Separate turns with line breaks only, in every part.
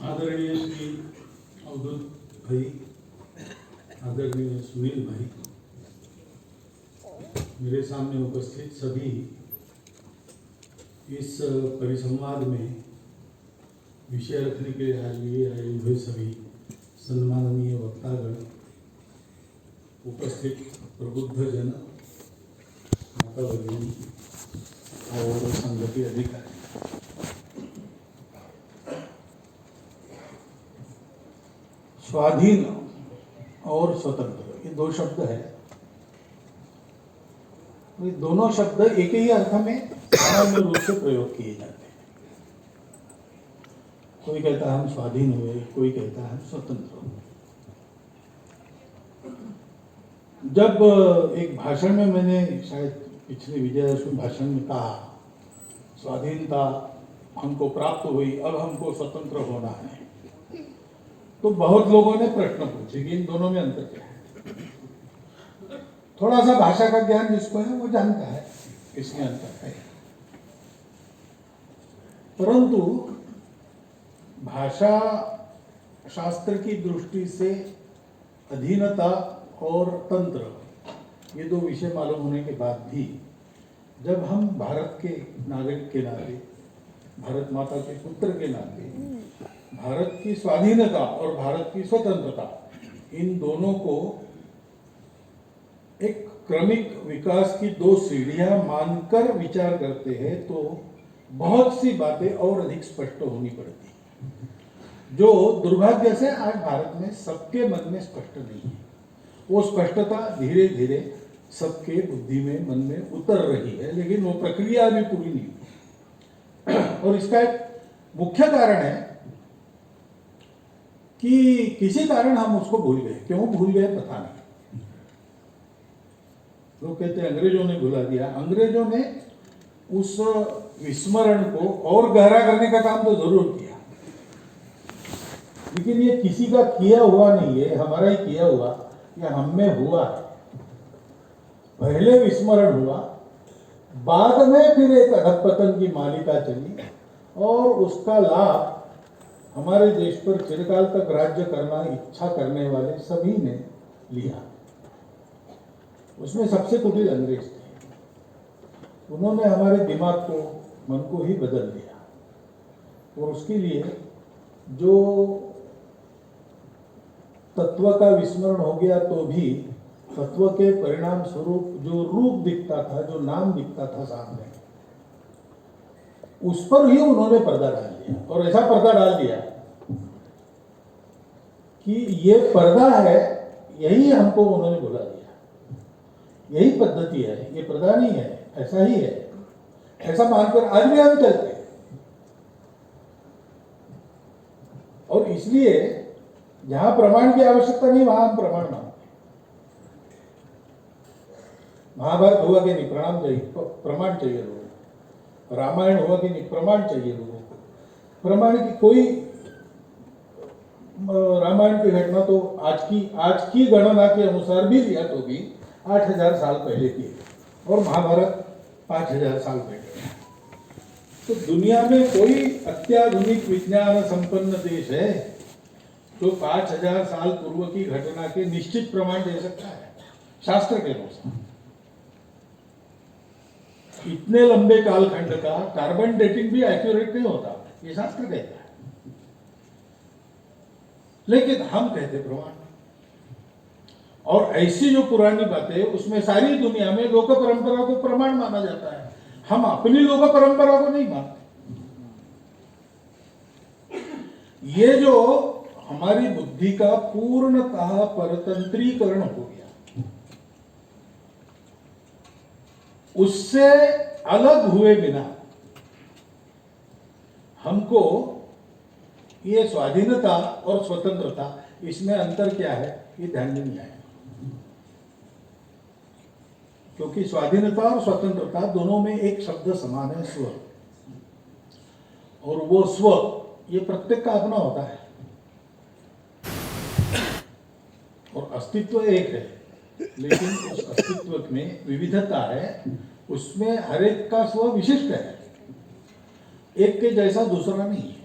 आदरणीय श्री अवधूत भाई, आदरणीय सुनील भाई, मेरे सामने उपस्थित सभी इस परिसंवाद में विषय रखने के लिए आए हुए सभी सम्माननीय वक्तागण, उपस्थित प्रबुद्ध जन, माता भगिनी और संगति अधिकारी, स्वाधीन और स्वतंत्र, ये दो शब्द है। ये दोनों शब्द एक ही अर्थ में सामान्य रूप से प्रयोग किए जाते हैं। कोई कहता है हम स्वाधीन हुए, कोई कहता है हम स्वतंत्र हुए। जब एक भाषण में मैंने शायद पिछले विजयादशमी भाषण में कहा स्वाधीनता हमको प्राप्त हुई, अब हमको स्वतंत्र होना है, तो बहुत लोगों ने प्रश्न पूछे कि इन दोनों में अंतर क्या है। थोड़ा सा भाषा का ज्ञान जिसको है वो जानता है इसमें अंतर है, परंतु भाषा शास्त्र की दृष्टि से अधीनता और तंत्र, ये दो विषय मालूम होने के बाद भी जब हम भारत के नागरिक के नाते, भारत माता के पुत्र के नाते, भारत की स्वाधीनता और भारत की स्वतंत्रता, इन दोनों को एक क्रमिक विकास की दो सीढ़ियां मानकर विचार करते हैं तो बहुत सी बातें और अधिक स्पष्ट होनी पड़ती है, जो दुर्भाग्य से आज भारत में सबके मन में स्पष्ट नहीं है। वो स्पष्टता धीरे धीरे सबके बुद्धि में, मन में उतर रही है, लेकिन वो प्रक्रिया अभी पूरी नहीं हुई। और इसका एक मुख्य कारण है कि किसी कारण हम उसको भूल गए। क्यों भूल गए पता नहीं। लोग कहते हैं अंग्रेजों ने भुला दिया। अंग्रेजों ने उस विस्मरण को और गहरा करने का काम तो जरूर किया, लेकिन ये किसी का किया हुआ नहीं है, हमारा ही किया हुआ, या हम में हुआ है। पहले विस्मरण हुआ, बाद में फिर एक अधपतन की मालिका चली और उसका लाभ हमारे देश पर चिरकाल तक राज्य करना इच्छा करने वाले सभी ने लिया। उसमें सबसे कुटिल अंग्रेज थे। उन्होंने हमारे दिमाग को, मन को ही बदल दिया और उसके लिए जो तत्व का विस्मरण हो गया तो भी तत्व के परिणाम स्वरूप जो रूप दिखता था, जो नाम दिखता था सामने, उस पर ही उन्होंने पर्दा डाल दिया। और ऐसा पर्दा डाल दिया कि ये पर्दा है, यही हमको उन्होंने बुला दिया, यही पद्धति है, ये पर्दा नहीं है, ऐसा ही है, ऐसा मानकर आज भी हम चलते हैं। और इसलिए जहां प्रमाण की आवश्यकता नहीं वहां हम प्रमाण मानते। महाभारत हुआ कि नहीं प्रमाण चाहिए लोगों को, रामायण हुआ कि नहीं प्रमाण चाहिए लोगों को। प्रमाण की कोई, रामायण की घटना तो आज की गणना के अनुसार भी लिया तो भी 8000 साल पहले की है और महाभारत 5000 साल पहले। तो दुनिया में कोई अत्याधुनिक विज्ञान संपन्न देश है जो 5000 साल पूर्व की घटना के निश्चित प्रमाण दे सकता है शास्त्र के अनुसार? इतने लंबे कालखंड का कार्बन डेटिंग भी एक्यूरेट नहीं होता, ये शास्त्र कहता है। लेकिन हम कहते प्रमाण, और ऐसी जो पुरानी बातें उसमें सारी दुनिया में लोक परंपरा को प्रमाण माना जाता है। हम अपनी लोक परंपरा को नहीं मानते। ये जो हमारी बुद्धि का पूर्णतः परतंत्रीकरण हो गया, उससे अलग हुए बिना हमको ये स्वाधीनता और स्वतंत्रता, इसमें अंतर क्या है ये ध्यान में नहीं आएगा। क्योंकि स्वाधीनता और स्वतंत्रता दोनों में एक शब्द समान है, स्व। और वो स्व ये प्रत्येक का अपना होता है और अस्तित्व एक है, लेकिन उस अस्तित्व में विविधता है, उसमें हर एक का स्व विशिष्ट है, एक के जैसा दूसरा नहीं है।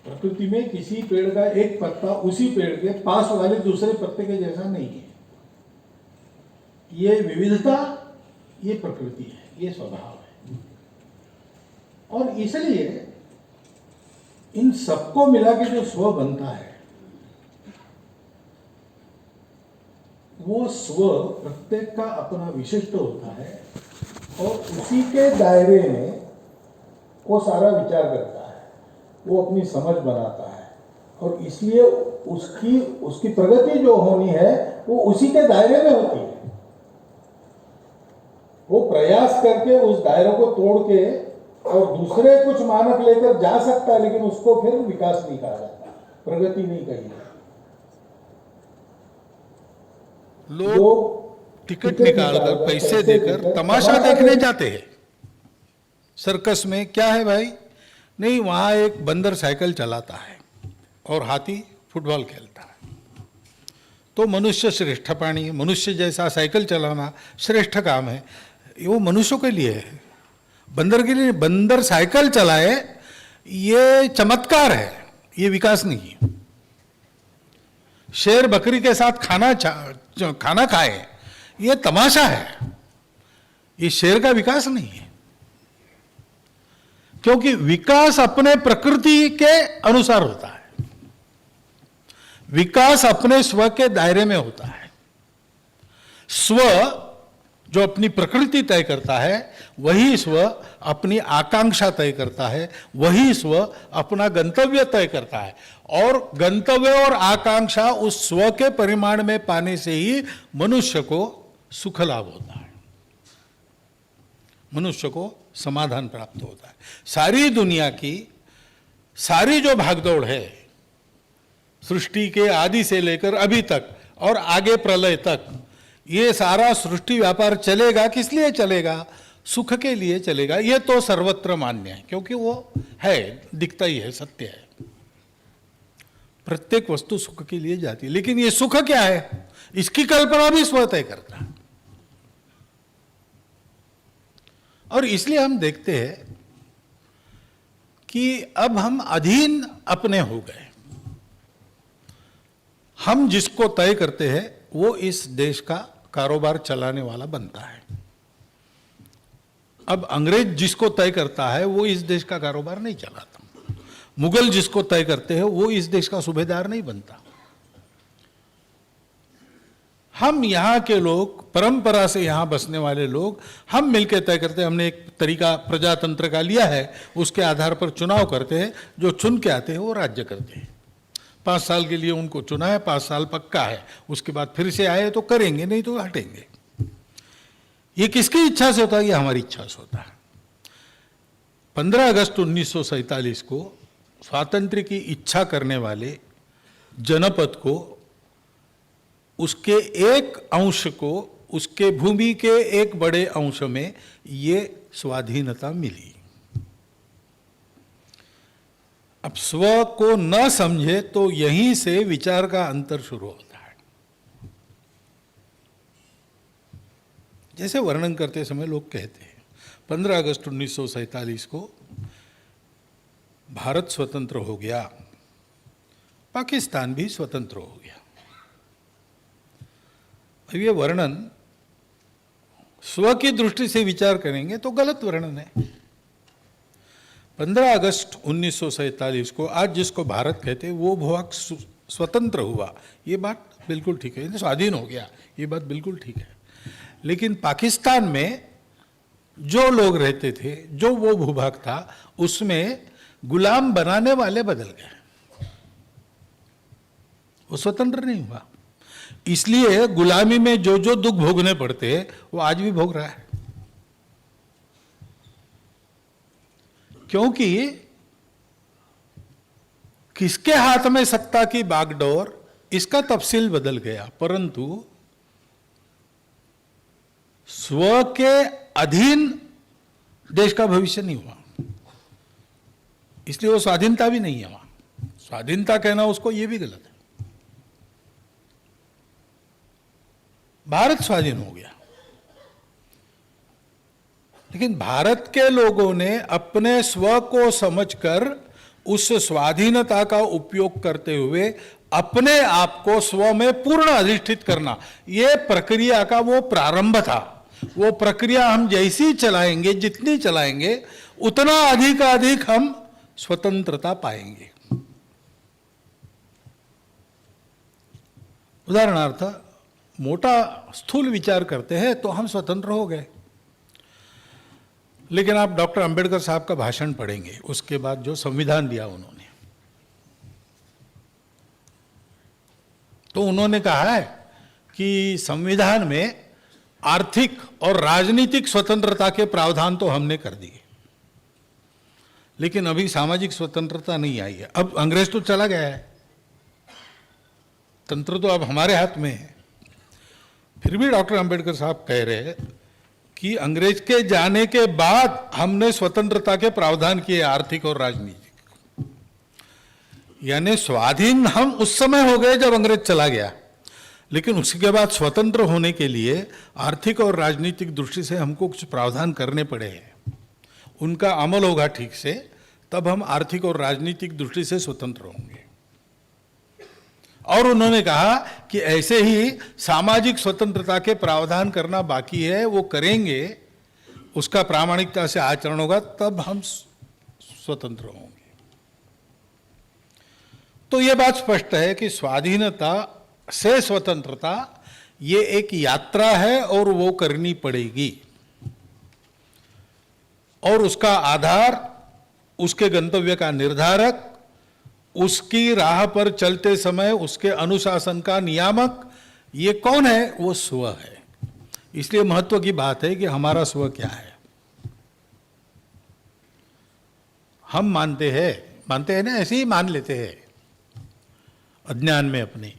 प्रकृति में किसी पेड़ का एक पत्ता उसी पेड़ के पास वाले दूसरे पत्ते के जैसा नहीं है। ये विविधता, ये प्रकृति है, ये स्वभाव है। और इसलिए इन सबको मिला के जो स्व बनता है, वो स्व प्रत्येक का अपना विशिष्ट होता है और उसी के दायरे में वो सारा विचार करता है, वो अपनी समझ बनाता है और इसलिए उसकी प्रगति जो होनी है वो उसी के दायरे में होती है। वो प्रयास करके उस दायरे को तोड़ के और दूसरे कुछ मानक लेकर जा सकता है, लेकिन उसको फिर विकास नहीं कहा जाता, प्रगति नहीं कही जाती।
लोग टिकट निकालकर पैसे देकर तमाशा देखने जाते हैं। सर्कस में क्या है भाई? नहीं, वहां एक बंदर साइकिल चलाता है और हाथी फुटबॉल खेलता है। तो मनुष्य श्रेष्ठ प्राणी है, मनुष्य जैसा साइकिल चलाना श्रेष्ठ काम है, वो मनुष्यों के लिए है, बंदर के लिए। बंदर साइकिल चलाए ये चमत्कार है, ये विकास नहीं है। शेर बकरी के साथ खाना खाए ये तमाशा है, ये शेर का विकास नहीं है। क्योंकि विकास अपने प्रकृति के अनुसार होता है, विकास अपने स्व के दायरे में होता है। स्व जो अपनी प्रकृति तय करता है, वही स्व अपनी आकांक्षा तय करता है, वही स्व अपना गंतव्य तय करता है। और गंतव्य और आकांक्षा उस स्व के परिमाण में पाने से ही मनुष्य को सुख लाभ होता है, मनुष्य को समाधान प्राप्त होता है। सारी दुनिया की सारी जो भागदौड़ है, सृष्टि के आदि से लेकर अभी तक और आगे प्रलय तक, ये सारा सृष्टि व्यापार चलेगा, किस लिए चलेगा? सुख के लिए चलेगा। ये तो सर्वत्र मान्य है, क्योंकि वो है, दिखता ही है, सत्य है। प्रत्येक वस्तु सुख के लिए जाती है, लेकिन ये सुख क्या है, इसकी कल्पना भी स्व तय करता है। और इसलिए हम देखते हैं कि अब हम अधीन अपने हो गए। हम जिसको तय करते हैं वो इस देश का कारोबार चलाने वाला बनता है। अब अंग्रेज जिसको तय करता है वो इस देश का कारोबार नहीं चलाता, मुगल जिसको तय करते हैं वो इस देश का सूबेदार नहीं बनता। हम यहाँ के लोग, परंपरा से यहाँ बसने वाले लोग, हम मिलकर तय करते हैं। हमने एक तरीका प्रजातंत्र का लिया है, उसके आधार पर चुनाव करते हैं। जो चुन के आते हैं वो राज्य करते हैं। 5 साल के लिए उनको चुना है, 5 साल पक्का है, उसके बाद फिर से आए तो करेंगे, नहीं तो हटेंगे। ये किसकी इच्छा से होता है? ये हमारी इच्छा से होता है। 15 अगस्त 1947 को स्वातंत्र्य की इच्छा करने वाले जनपद को, उसके एक अंश को, उसके भूमि के एक बड़े अंश में ये स्वाधीनता मिली। अब स्व को न समझे तो यहीं से विचार का अंतर शुरू होता है। जैसे वर्णन करते समय लोग कहते हैं 15 अगस्त 1947 को भारत स्वतंत्र हो गया, पाकिस्तान भी स्वतंत्र हो गया। अब ये वर्णन स्व की दृष्टि से विचार करेंगे तो गलत वर्णन है। 15 अगस्त 1947 को आज जिसको भारत कहते हैं वो भूभाग स्वतंत्र हुआ, ये बात बिल्कुल ठीक है, स्वाधीन हो गया, ये बात बिल्कुल ठीक है। लेकिन पाकिस्तान में जो लोग रहते थे, जो वो भूभाग था, उसमें गुलाम बनाने वाले बदल गए, वो स्वतंत्र नहीं हुआ। इसलिए गुलामी में जो जो दुख भोगने पड़ते हैं वो आज भी भोग रहा है। क्योंकि किसके हाथ में सत्ता की बागडोर, इसका तफसील बदल गया, परंतु स्व के अधीन देश का भविष्य नहीं हुआ। इसलिए वो स्वाधीनता भी नहीं है वहां। स्वाधीनता कहना उसको ये भी गलत है। भारत स्वाधीन हो गया, लेकिन भारत के लोगों ने अपने स्व को समझकर उस स्वाधीनता का उपयोग करते हुए अपने आप को स्व में पूर्ण अधिष्ठित करना, ये प्रक्रिया का वो प्रारंभ था। वो प्रक्रिया हम जैसी चलाएंगे, जितनी चलाएंगे, उतना अधिक हम स्वतंत्रता पाएंगे। उदाहरणार्थ, मोटा स्थूल विचार करते हैं तो हम स्वतंत्र हो गए। लेकिन आप डॉक्टर अंबेडकर साहब का भाषण पढ़ेंगे, उसके बाद जो संविधान दिया उन्होंने, तो उन्होंने कहा है कि संविधान में आर्थिक और राजनीतिक स्वतंत्रता के प्रावधान तो हमने कर दिए, लेकिन अभी सामाजिक स्वतंत्रता नहीं आई है। अब अंग्रेज तो चला गया है, तंत्र तो अब हमारे हाथ में है। फिर भी डॉक्टर अंबेडकर साहब कह रहे हैं कि अंग्रेज के जाने के बाद हमने स्वतंत्रता के प्रावधान किए, आर्थिक और राजनीतिक। यानी स्वाधीन हम उस समय हो गए जब अंग्रेज चला गया, लेकिन उसके बाद स्वतंत्र होने के लिए आर्थिक और राजनीतिक दृष्टि से हमको कुछ प्रावधान करने पड़े हैं। उनका अमल होगा ठीक से, तब हम आर्थिक और राजनीतिक दृष्टि से स्वतंत्र होंगे। और उन्होंने कहा कि ऐसे ही सामाजिक स्वतंत्रता के प्रावधान करना बाकी है, वो करेंगे, उसका प्रामाणिकता से आचरण होगा, तब हम स्वतंत्र होंगे। तो ये बात स्पष्ट है कि स्वाधीनता से स्वतंत्रता ये एक यात्रा है और वो करनी पड़ेगी, और उसका आधार, उसके गंतव्य का निर्धारक, उसकी राह पर चलते समय उसके अनुशासन का नियामक, ये कौन है? वो स्व है। इसलिए महत्व की बात है कि हमारा स्व क्या है। हम मानते हैं ना, ऐसे ही मान लेते हैं अज्ञान में अपने,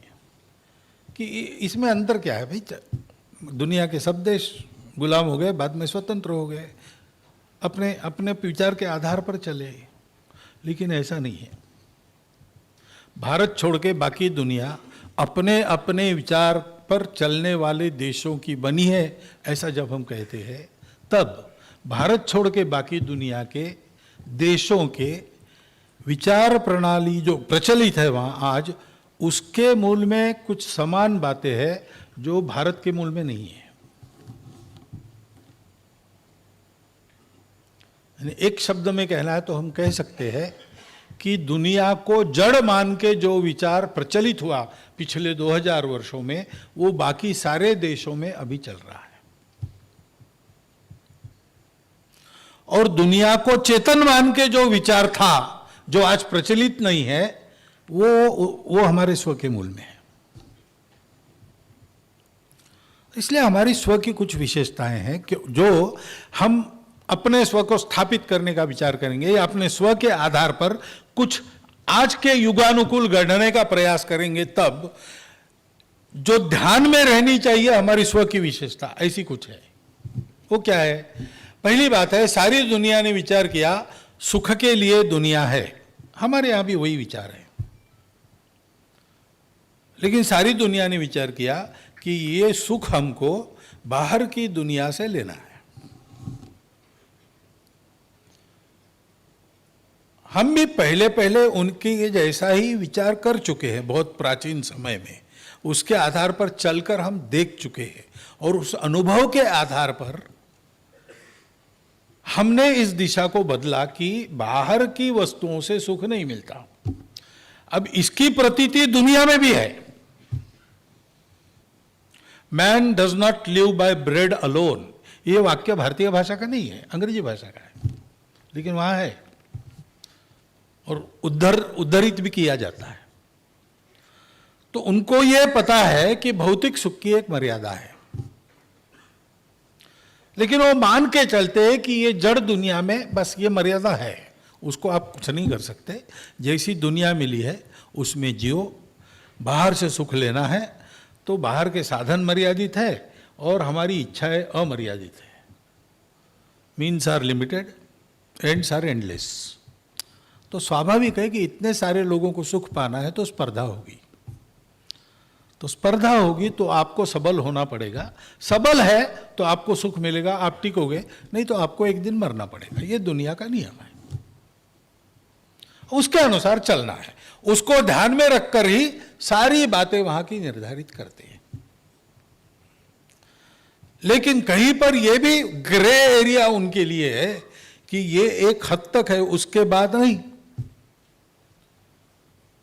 कि इसमें अंतर क्या है भाई, दुनिया के सब देश गुलाम हो गए, बाद में स्वतंत्र हो गए, अपने अपने विचार के आधार पर चले। लेकिन ऐसा नहीं है। भारत छोड़ के बाकी दुनिया अपने अपने विचार पर चलने वाले देशों की बनी है, ऐसा जब हम कहते हैं, तब भारत छोड़ के बाकी दुनिया के देशों के विचार प्रणाली जो प्रचलित है वहाँ आज, उसके मूल में कुछ समान बातें हैं जो भारत के मूल में नहीं है। एक शब्द में कहना है तो हम कह सकते हैं कि दुनिया को जड़ मान के जो विचार प्रचलित हुआ पिछले 2000 वर्षों में, वो बाकी सारे देशों में अभी चल रहा है। और दुनिया को चेतन मान के जो विचार था, जो आज प्रचलित नहीं है, वो हमारे स्व के मूल में है। इसलिए हमारी स्व की कुछ विशेषताएं हैं कि जो हम अपने स्व को स्थापित करने का विचार करेंगे, या अपने स्व के आधार पर कुछ आज के युगानुकूल गढ़ने का प्रयास करेंगे, तब जो ध्यान में रहनी चाहिए हमारी स्व की विशेषता, ऐसी कुछ है। वो क्या है? पहली बात है, सारी दुनिया ने विचार किया सुख के लिए दुनिया है। हमारे यहां भी वही विचार है। लेकिन सारी दुनिया ने विचार किया कि ये सुख हमको बाहर की दुनिया से लेना है। हम भी पहले पहले उनके जैसा ही विचार कर चुके हैं बहुत प्राचीन समय में। उसके आधार पर चलकर हम देख चुके हैं, और उस अनुभव के आधार पर हमने इस दिशा को बदला कि बाहर की वस्तुओं से सुख नहीं मिलता। अब इसकी प्रतीति दुनिया में भी है। Man does not live by bread alone, ये वाक्य भारतीय भाषा का नहीं है, अंग्रेजी भाषा का है, लेकिन वहां है और उद्धरित भी किया जाता है। तो उनको यह पता है कि भौतिक सुख की एक मर्यादा है, लेकिन वो मान के चलते हैं कि ये जड़ दुनिया में बस ये मर्यादा है, उसको आप कुछ नहीं कर सकते। जैसी दुनिया मिली है उसमें जियो। बाहर से सुख लेना है तो बाहर के साधन मर्यादित है और हमारी इच्छाएं अमर्यादित है। Means are limited, ends are endless. तो स्वाभाविक है कि इतने सारे लोगों को सुख पाना है तो स्पर्धा होगी। तो स्पर्धा होगी तो आपको सबल होना पड़ेगा। सबल है तो आपको सुख मिलेगा, आप टिकोगे, नहीं तो आपको एक दिन मरना पड़ेगा। ये दुनिया का नियम है। उसके अनुसार चलना है, उसको ध्यान में रखकर ही सारी बातें वहां की निर्धारित करते हैं। लेकिन कहीं पर यह भी ग्रे एरिया उनके लिए है कि ये एक हद तक है, उसके बाद नहीं।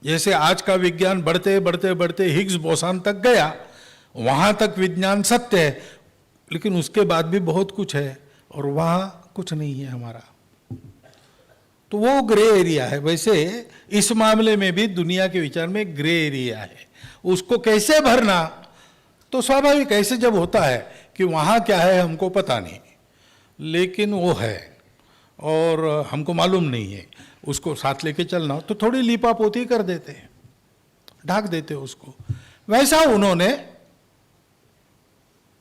जैसे आज का विज्ञान बढ़ते बढ़ते बढ़ते हिग्स बोसान तक गया, वहां तक विज्ञान सत्य है, लेकिन उसके बाद भी बहुत कुछ है और वहां कुछ नहीं है हमारा, तो वो ग्रे एरिया है। वैसे इस मामले में भी दुनिया के विचार में ग्रे एरिया है, उसको कैसे भरना, तो स्वाभाविक ऐसे जब होता है कि वहां क्या है हमको पता नहीं, लेकिन वो है और हमको मालूम नहीं है, उसको साथ लेके चलना हो तो थोड़ी लीपा पोती कर देते हैं, ढक देते हैं उसको। वैसा उन्होंने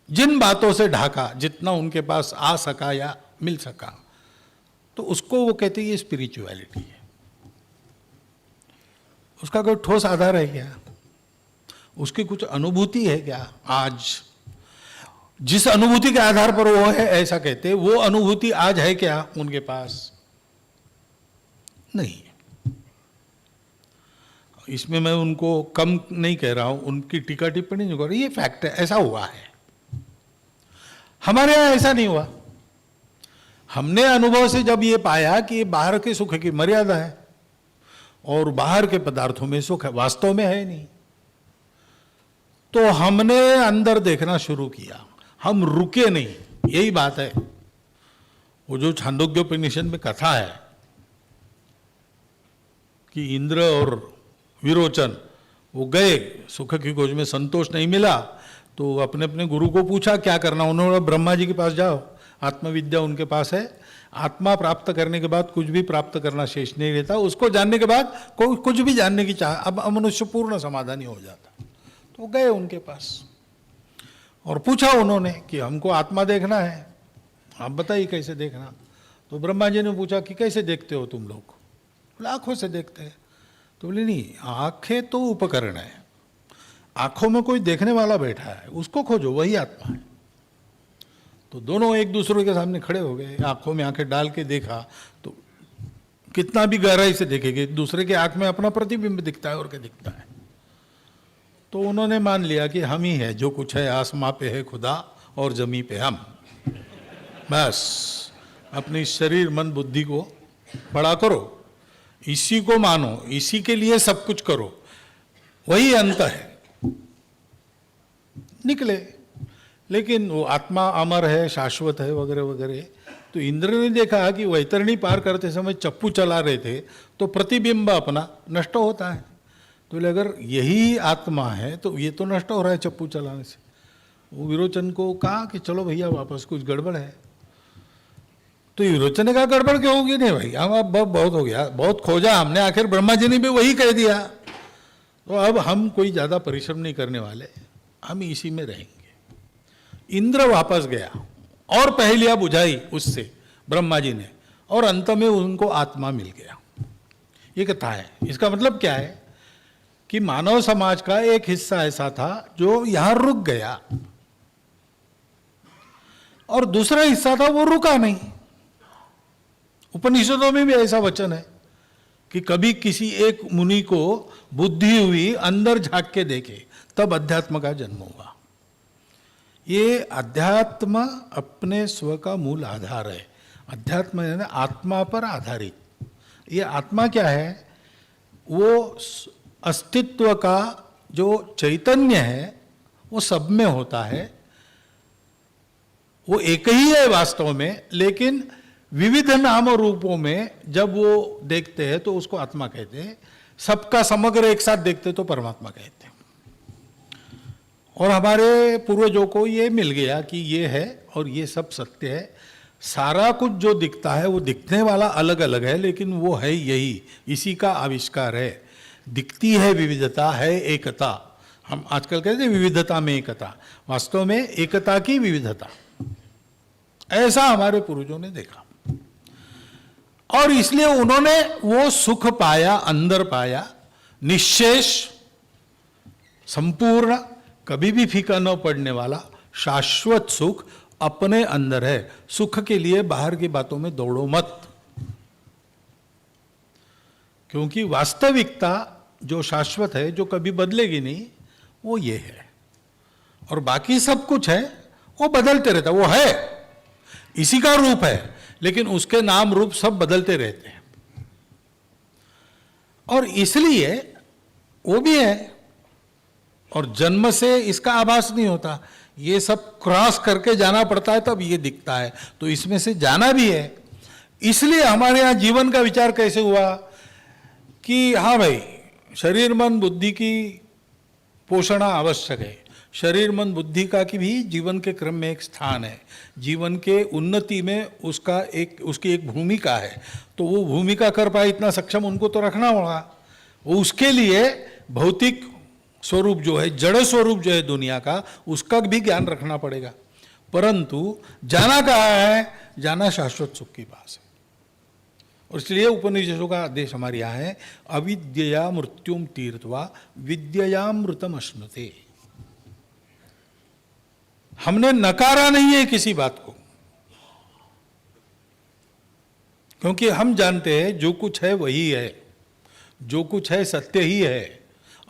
जिन बातों से ढाका, जितना उनके पास आ सका या मिल सका, तो उसको वो कहते हैं ये स्पिरिचुअलिटी है। उसका कोई ठोस आधार है क्या? उसकी कुछ अनुभूति है क्या? आज जिस अनुभूति के आधार पर वो है ऐसा कहते, वो अनुभूति आज है क्या उनके पास? नहीं। इसमें मैं उनको कम नहीं कह रहा हूं, उनकी टीका टिप्पणी नहीं कर रहा, ये फैक्ट है, ऐसा हुआ है। हमारे यहां ऐसा नहीं हुआ। हमने अनुभव से जब ये पाया कि बाहर के सुख की मर्यादा है और बाहर के पदार्थों में सुख है, वास्तव में है नहीं, तो हमने अंदर देखना शुरू किया, हम रुके नहीं। यही बात है, वो जो छांदोग्योपनिषद में कथा है कि इंद्र और विरोचन वो गए सुख की खोज में, संतोष नहीं मिला तो अपने अपने गुरु को पूछा क्या करना, उन्होंने ब्रह्मा जी के पास जाओ, आत्मविद्या उनके पास है, आत्मा प्राप्त करने के बाद कुछ भी प्राप्त करना शेष नहीं रहता, उसको जानने के बाद कोई कुछ भी जानने की चाह, अब मनुष्य पूर्ण समाधानी हो जाता। तो गए उनके पास और पूछा उन्होंने कि हमको आत्मा देखना है, आप बताइए कैसे देखना। तो ब्रह्मा जी ने पूछा कि कैसे देखते हो तुम लोग? बोले आंखों से देखते हैं। तो बोले नहीं, आंखें तो उपकरण है, आंखों में कोई देखने वाला बैठा है, उसको खोजो, वही आत्मा है। तो दोनों एक दूसरे के सामने खड़े हो गए, आंखों में आंखें डाल के देखा तो कितना भी गहराई से देखेंगे, एक दूसरे के आंख में अपना प्रतिबिंब दिखता है और क्या दिखता है। तो उन्होंने मान लिया कि हम ही है, जो कुछ है आसमां पे है खुदा और जमी पे हम, बस अपनी शरीर मन बुद्धि को बड़ा करो, इसी को मानो, इसी के लिए सब कुछ करो, वही अंत है। निकले, लेकिन वो आत्मा अमर है, शाश्वत है वगैरह वगैरह। तो इंद्र ने देखा कि वैतरणी पार करते समय चप्पू चला रहे थे तो प्रतिबिंब अपना नष्ट होता है, तो बोले अगर यही आत्मा है तो ये तो नष्ट हो रहा है चप्पू चलाने से। वो विरोचन को कहा कि चलो भैया वापस, कुछ गड़बड़ है। तो विरोचन ने कहा गड़बड़ क्यों होगी? नहीं भाई, हम अब बहुत हो गया, बहुत खोजा हमने, आखिर ब्रह्मा जी ने भी वही कह दिया, तो अब हम कोई ज़्यादा परिश्रम नहीं करने वाले, हम इसी में रहेंगे। इंद्र वापस गया और पहेलियां बुझाई उससे ब्रह्मा जी ने, और अंत में उनको आत्मा मिल गया। ये कथा है। इसका मतलब क्या है कि मानव समाज का एक हिस्सा ऐसा था जो यहां रुक गया और दूसरा हिस्सा था वो रुका नहीं। उपनिषदों में भी ऐसा वचन है कि कभी किसी एक मुनि को बुद्धि हुई, अंदर झांक के देखे, तब अध्यात्म का जन्म हुआ। ये अध्यात्म अपने स्व का मूल आधार है। अध्यात्म यानी आत्मा पर आधारित। ये आत्मा क्या है? वो अस्तित्व का जो चैतन्य है वो सब में होता है, वो एक ही है वास्तव में, लेकिन विविध नाम रूपों में जब वो देखते हैं तो उसको आत्मा कहते हैं। सबका समग्र एक साथ देखते तो परमात्मा कहते हैं। और हमारे पूर्वजों को ये मिल गया कि ये है और ये सब सत्य है। सारा कुछ जो दिखता है वो दिखने वाला अलग अलग है, लेकिन वो है यही, इसी का आविष्कार है। दिखती है विविधता, है एकता। हम आजकल कहते हैं विविधता में एकता, वास्तव में एकता की विविधता। ऐसा हमारे पूर्वजों ने देखा और इसलिए उन्होंने वो सुख पाया, अंदर पाया, निश्शेष, संपूर्ण, कभी भी फीका न पड़ने वाला शाश्वत सुख अपने अंदर है। सुख के लिए बाहर की बातों में दौड़ो मत। क्योंकि वास्तविकता जो शाश्वत है, जो कभी बदलेगी नहीं, वो ये है। और बाकी सब कुछ है वो बदलते रहता है, वो है, इसी का रूप है, लेकिन उसके नाम रूप सब बदलते रहते हैं। और इसलिए वो भी है, और जन्म से इसका आभास नहीं होता, ये सब क्रॉस करके जाना पड़ता है तब ये दिखता है, तो इसमें से जाना भी है। इसलिए हमारे यहाँ जीवन का विचार कैसे हुआ कि हाँ भाई, शरीर मन बुद्धि की पोषण आवश्यक है, शरीर मन बुद्धि का की भी जीवन के क्रम में एक स्थान है, जीवन के उन्नति में उसकी एक भूमिका है, तो वो भूमिका कर पाए इतना सक्षम उनको तो रखना होगा। वो उसके लिए भौतिक स्वरूप जो है, जड़ स्वरूप जो है दुनिया का, उसका भी ज्ञान रखना पड़ेगा। परंतु जाना कहाँ है? जाना शाश्वत सुख के पास है। और इसलिए उपनिषदों का आदेश हमारे यहाँ है, अविद्यया मृत्युम तीर्थवा विद्ययामृतम अश्नुते। हमने नकारा नहीं है किसी बात को, क्योंकि हम जानते हैं जो कुछ है वही है, जो कुछ है सत्य ही है,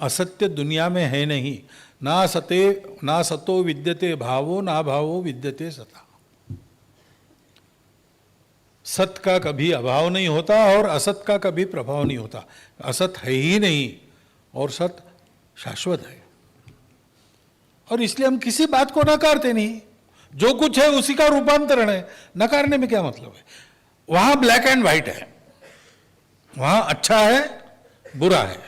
असत्य दुनिया में है नहीं। ना सतो विद्यते भावो, ना भावो विद्यते सता। सत का कभी अभाव नहीं होता और असत का कभी प्रभाव नहीं होता। असत है ही नहीं और सत शाश्वत है। और इसलिए हम किसी बात को नकारते नहीं, जो कुछ है उसी का रूपांतरण है। नकारने में क्या मतलब है? वहां ब्लैक एंड व्हाइट है, वहां अच्छा है बुरा है,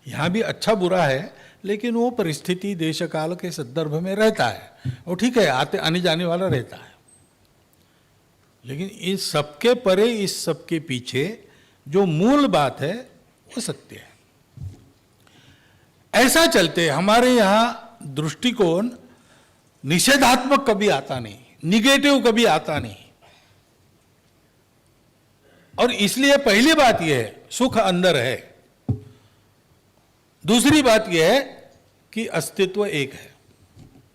यहां भी अच्छा बुरा है, लेकिन वो परिस्थिति देश काल के संदर्भ में रहता है। वो ठीक है, आने जाने वाला रहता है, लेकिन इस सबके परे, इस सबके पीछे जो मूल बात है वो सत्य है। ऐसा चलते हमारे यहां दृष्टिकोण निषेधात्मक कभी आता नहीं, निगेटिव कभी आता नहीं। और इसलिए पहली बात यह है सुख अंदर है, दूसरी बात यह है कि अस्तित्व एक है,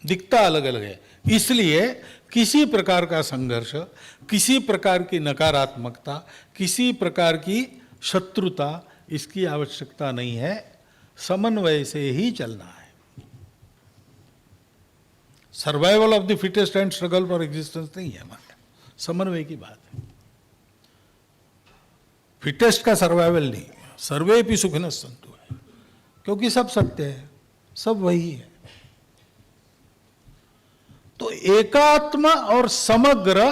दिखता अलग अलग है। इसलिए किसी प्रकार का संघर्ष, किसी प्रकार की नकारात्मकता, किसी प्रकार की शत्रुता, इसकी आवश्यकता नहीं है। समन्वय से ही चलना है। Survival of the fittest and struggle for existence नहीं है हमारे, समन्वय की बात है। फिटेस्ट का सर्वाइवल नहीं, सर्वे भी सुखिनः सन्तु है, क्योंकि सब सत्य है, सब वही है। तो एकात्म और समग्र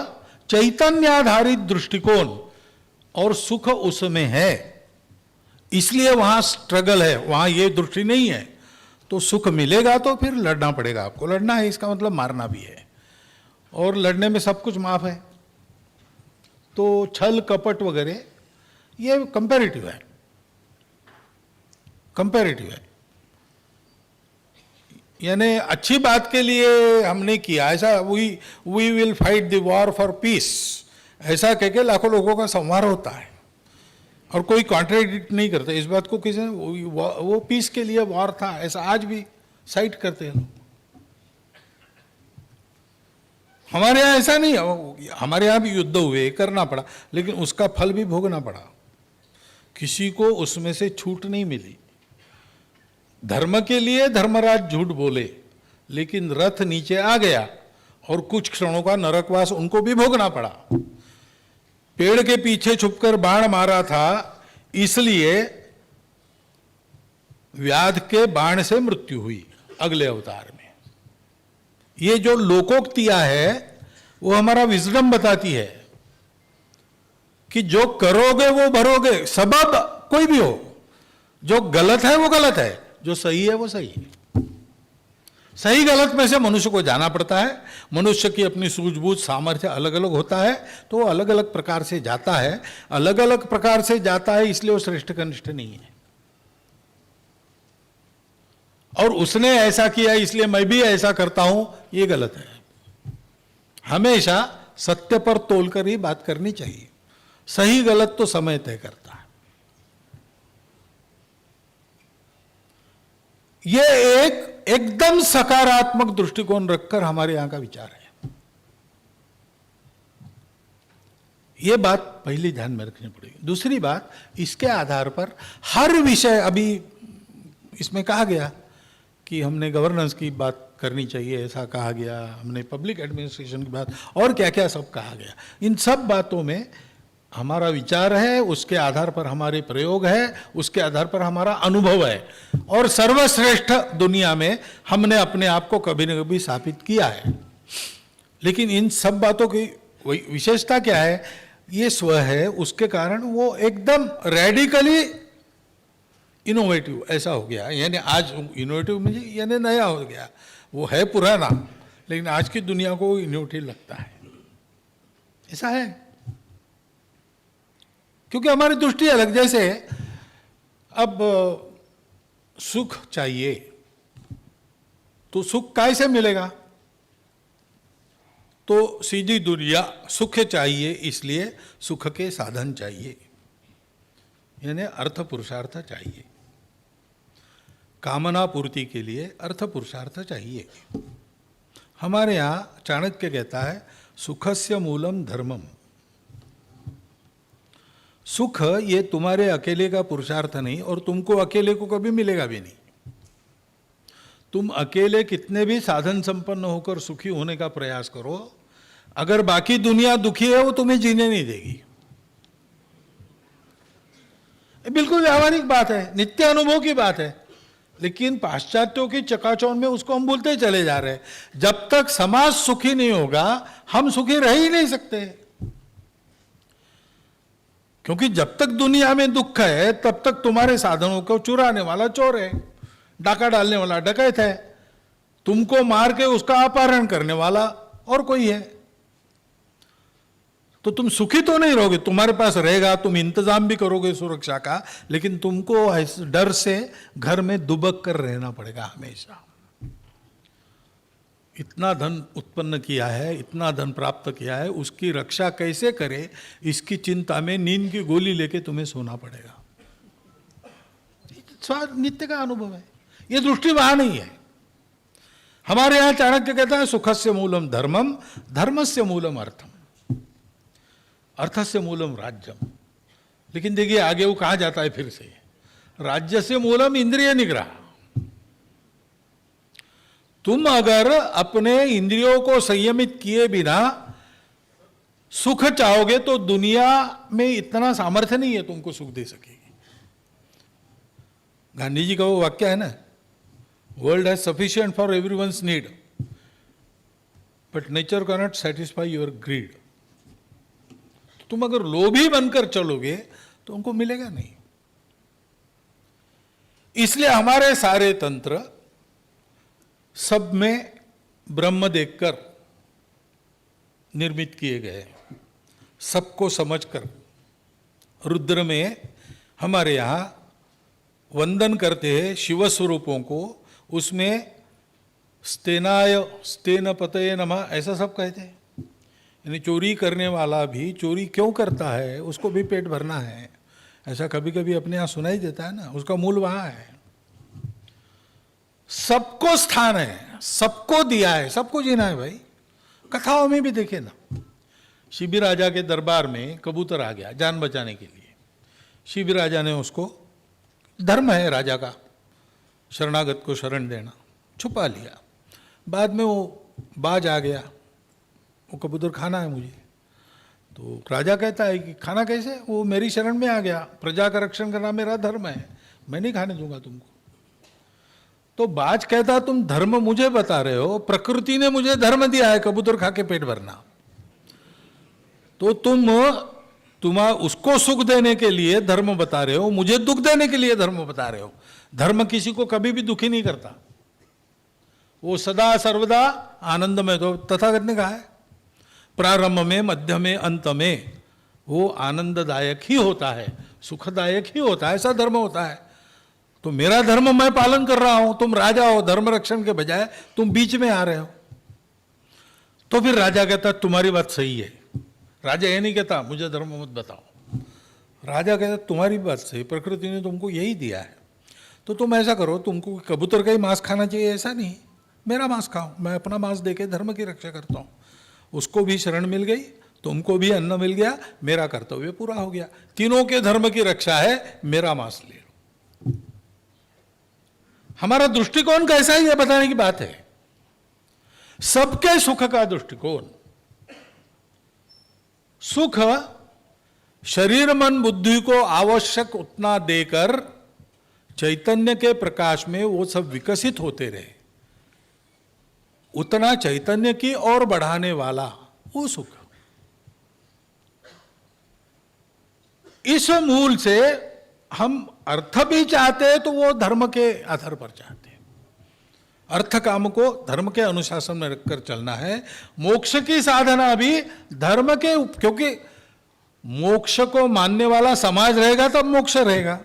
चैतन्याधारित दृष्टिकोण और सुख उसमें है, इसलिए वहां स्ट्रगल है, वहां ये दृष्टि नहीं है। तो सुख मिलेगा तो फिर लड़ना पड़ेगा आपको। लड़ना है इसका मतलब मारना भी है, और लड़ने में सब कुछ माफ है। तो छल कपट वगैरह ये कंपैरेटिव है, कंपैरेटिव है। यानी अच्छी बात के लिए हमने किया ऐसा, we will fight the war for peace, ऐसा कह के लाखों लोगों का संहार होता है और कोई कॉन्ट्रडिक्ट नहीं करता इस बात को। किसी ने वो पीस के लिए वॉर था ऐसा आज भी साइट करते हैं लोग। हमारे यहाँ ऐसा नहीं है, हमारे यहाँ भी युद्ध हुए, करना पड़ा, लेकिन उसका फल भी भोगना पड़ा, किसी को उसमें से छूट नहीं मिली। धर्म के लिए धर्मराज झूठ बोले, लेकिन रथ नीचे आ गया और कुछ क्षणों का नरकवास उनको भी भोगना पड़ा। पेड़ के पीछे छुपकर बाण मारा था, इसलिए व्याध के बाण से मृत्यु हुई अगले अवतार में। ये जो लोकोक्तियां है वो हमारा विजडम बताती है कि जो करोगे वो भरोगे, सबब कोई भी हो। जो गलत है वो गलत है, जो सही है वो सही है। सही गलत में से मनुष्य को जाना पड़ता है। मनुष्य की अपनी सूझबूझ सामर्थ्य अलग अलग होता है, तो वो अलग अलग प्रकार से जाता है। अलग अलग प्रकार से जाता है, इसलिए वो श्रेष्ठ कनिष्ठ नहीं है। और उसने ऐसा किया इसलिए मैं भी ऐसा करता हूं, ये गलत है। हमेशा सत्य पर तोलकर ही बात करनी चाहिए। सही गलत तो समय तय करता है। ये एक एकदम सकारात्मक दृष्टिकोण रखकर हमारे यहां का विचार है। ये बात पहली ध्यान में रखनी पड़ेगी। दूसरी बात, इसके आधार पर हर विषय, अभी इसमें कहा गया कि हमने गवर्नेंस की बात करनी चाहिए, ऐसा कहा गया, हमने पब्लिक एडमिनिस्ट्रेशन की बात, और क्या क्या सब कहा गया। इन सब बातों में हमारा विचार है, उसके आधार पर हमारे प्रयोग है, उसके आधार पर हमारा अनुभव है, और सर्वश्रेष्ठ दुनिया में हमने अपने आप को कभी न कभी स्थापित किया है। लेकिन इन सब बातों की विशेषता क्या है? ये स्व है, उसके कारण वो एकदम रेडिकली इनोवेटिव ऐसा हो गया। यानी आज इनोवेटिव मुझे यानी नया हो गया, वो है पुराना, लेकिन आज की दुनिया को इनोवेटिव लगता है। ऐसा है क्योंकि हमारी दृष्टि अलग। जैसे अब सुख चाहिए तो सुख कैसे मिलेगा? तो सीधी दुनिया, सुख चाहिए इसलिए सुख के साधन चाहिए, यानी अर्थ पुरुषार्थ चाहिए। कामना पूर्ति के लिए अर्थ पुरुषार्थ चाहिए। हमारे यहाँ चाणक्य कहता है सुखस्य मूलम धर्मम। सुख ये तुम्हारे अकेले का पुरुषार्थ नहीं, और तुमको अकेले को कभी मिलेगा भी नहीं। तुम अकेले कितने भी साधन संपन्न होकर सुखी होने का प्रयास करो, अगर बाकी दुनिया दुखी है वो तुम्हें जीने नहीं देगी। ये बिल्कुल व्यावहारिक बात है, नित्य अनुभव की बात है। लेकिन पाश्चात्यों की चकाचौंध में उसको हम भूलते चले जा रहे हैं। जब तक समाज सुखी नहीं होगा हम सुखी रह ही नहीं सकते, क्योंकि जब तक दुनिया में दुख है तब तक तुम्हारे साधनों को चुराने वाला चोर है, डाका डालने वाला डकैत है, तुमको मार के उसका अपहरण करने वाला और कोई है। तो तुम सुखी तो नहीं रहोगे, तुम्हारे पास रहेगा, तुम इंतजाम भी करोगे सुरक्षा का, लेकिन तुमको डर से घर में दुबक कर रहना पड़ेगा हमेशा। इतना धन उत्पन्न किया है, इतना धन प्राप्त किया है, उसकी रक्षा कैसे करे इसकी चिंता में नींद की गोली लेके तुम्हें सोना पड़ेगा। नित्य का अनुभव है, ये दृष्टि वहां नहीं है। हमारे यहां चाणक्य कहता है सुखस्य मूलम धर्मम, धर्मस्य मूलम अर्थम, अर्थस्य मूलम राज्यम। लेकिन देखिए आगे वो कहा जाता है फिर से, राज्य से मूलम इंद्रिय निग्रह। तुम अगर अपने इंद्रियों को संयमित किए बिना सुख चाहोगे तो दुनिया में इतना सामर्थ्य नहीं है तुमको सुख दे सकेगी। गांधी जी का वो वाक्य है ना, world has sufficient for everyone's need but nature can not satisfy your greed. तुम अगर लोभी बनकर चलोगे तो उनको मिलेगा नहीं। इसलिए हमारे सारे तंत्र सब में ब्रह्म देखकर निर्मित किए गए, सबको समझकर। रुद्र में हमारे यहाँ वंदन करते हैं शिव स्वरूपों को, उसमें स्तेनाय स्तेन पतये नमः ऐसा सब कहते हैं। यानी चोरी करने वाला भी चोरी क्यों करता है, उसको भी पेट भरना है, ऐसा कभी कभी अपने यहाँ सुनाई देता है ना, उसका मूल वहाँ है। सबको स्थान है, सबको दिया है, सबको जीना है भाई। कथाओं में भी देखे ना, शिबी राजा के दरबार में कबूतर आ गया जान बचाने के लिए। शिबी राजा ने उसको, धर्म है राजा का शरणागत को शरण देना, छुपा लिया। बाद में वो बाज आ गया, वो कबूतर खाना है मुझे। तो राजा कहता है कि खाना कैसे, वो मेरी शरण में आ गया, प्रजा का रक्षण करना मेरा धर्म है, मैं नहीं खाने दूंगा तुमको। तो बाज कहता तुम धर्म मुझे बता रहे हो, प्रकृति ने मुझे धर्म दिया है कबूतर खा के पेट भरना, तो तुम उसको सुख देने के लिए धर्म बता रहे हो, मुझे दुख देने के लिए धर्म बता रहे हो। धर्म किसी को कभी भी दुखी नहीं करता, वो सदा सर्वदा आनंद में। तो तथागत ने कहा है प्रारंभ में, मध्य में, अंत में वो आनंददायक ही होता है, सुखदायक ही होता है, ऐसा धर्म होता है। तो मेरा धर्म मैं पालन कर रहा हूं, तुम राजा हो, धर्म रक्षण के बजाय तुम बीच में आ रहे हो। तो फिर राजा कहता तुम्हारी बात सही है। राजा ये नहीं कहता मुझे धर्म मत बताओ, राजा कहता तुम्हारी बात सही, प्रकृति ने तुमको यही दिया है, तो तुम ऐसा करो, तुमको कबूतर का ही मांस खाना चाहिए ऐसा नहीं, मेरा मांस खाओ, मैं अपना मांस देके धर्म की रक्षा करता हूँ। उसको भी शरण मिल गई, तुमको भी अन्न मिल गया, मेरा कर्तव्य पूरा हो गया। तीनों के धर्म की रक्षा है, मेरा मांस ले लो। हमारा दृष्टिकोण कैसा है, यह बताने की बात है। सबके सुख का दृष्टिकोण, सुख शरीर मन बुद्धि को आवश्यक उतना देकर चैतन्य के प्रकाश में वो सब विकसित होते रहे, उतना चैतन्य की ओर बढ़ाने वाला वो सुख। इस मूल से हम अर्थ भी चाहते हैं तो वो धर्म के आधार पर चाहते हैं। अर्थ काम को धर्म के अनुशासन में रखकर चलना है। मोक्ष की साधना भी धर्म के, क्योंकि मोक्ष को मानने वाला समाज रहेगा तब मोक्ष रहेगा।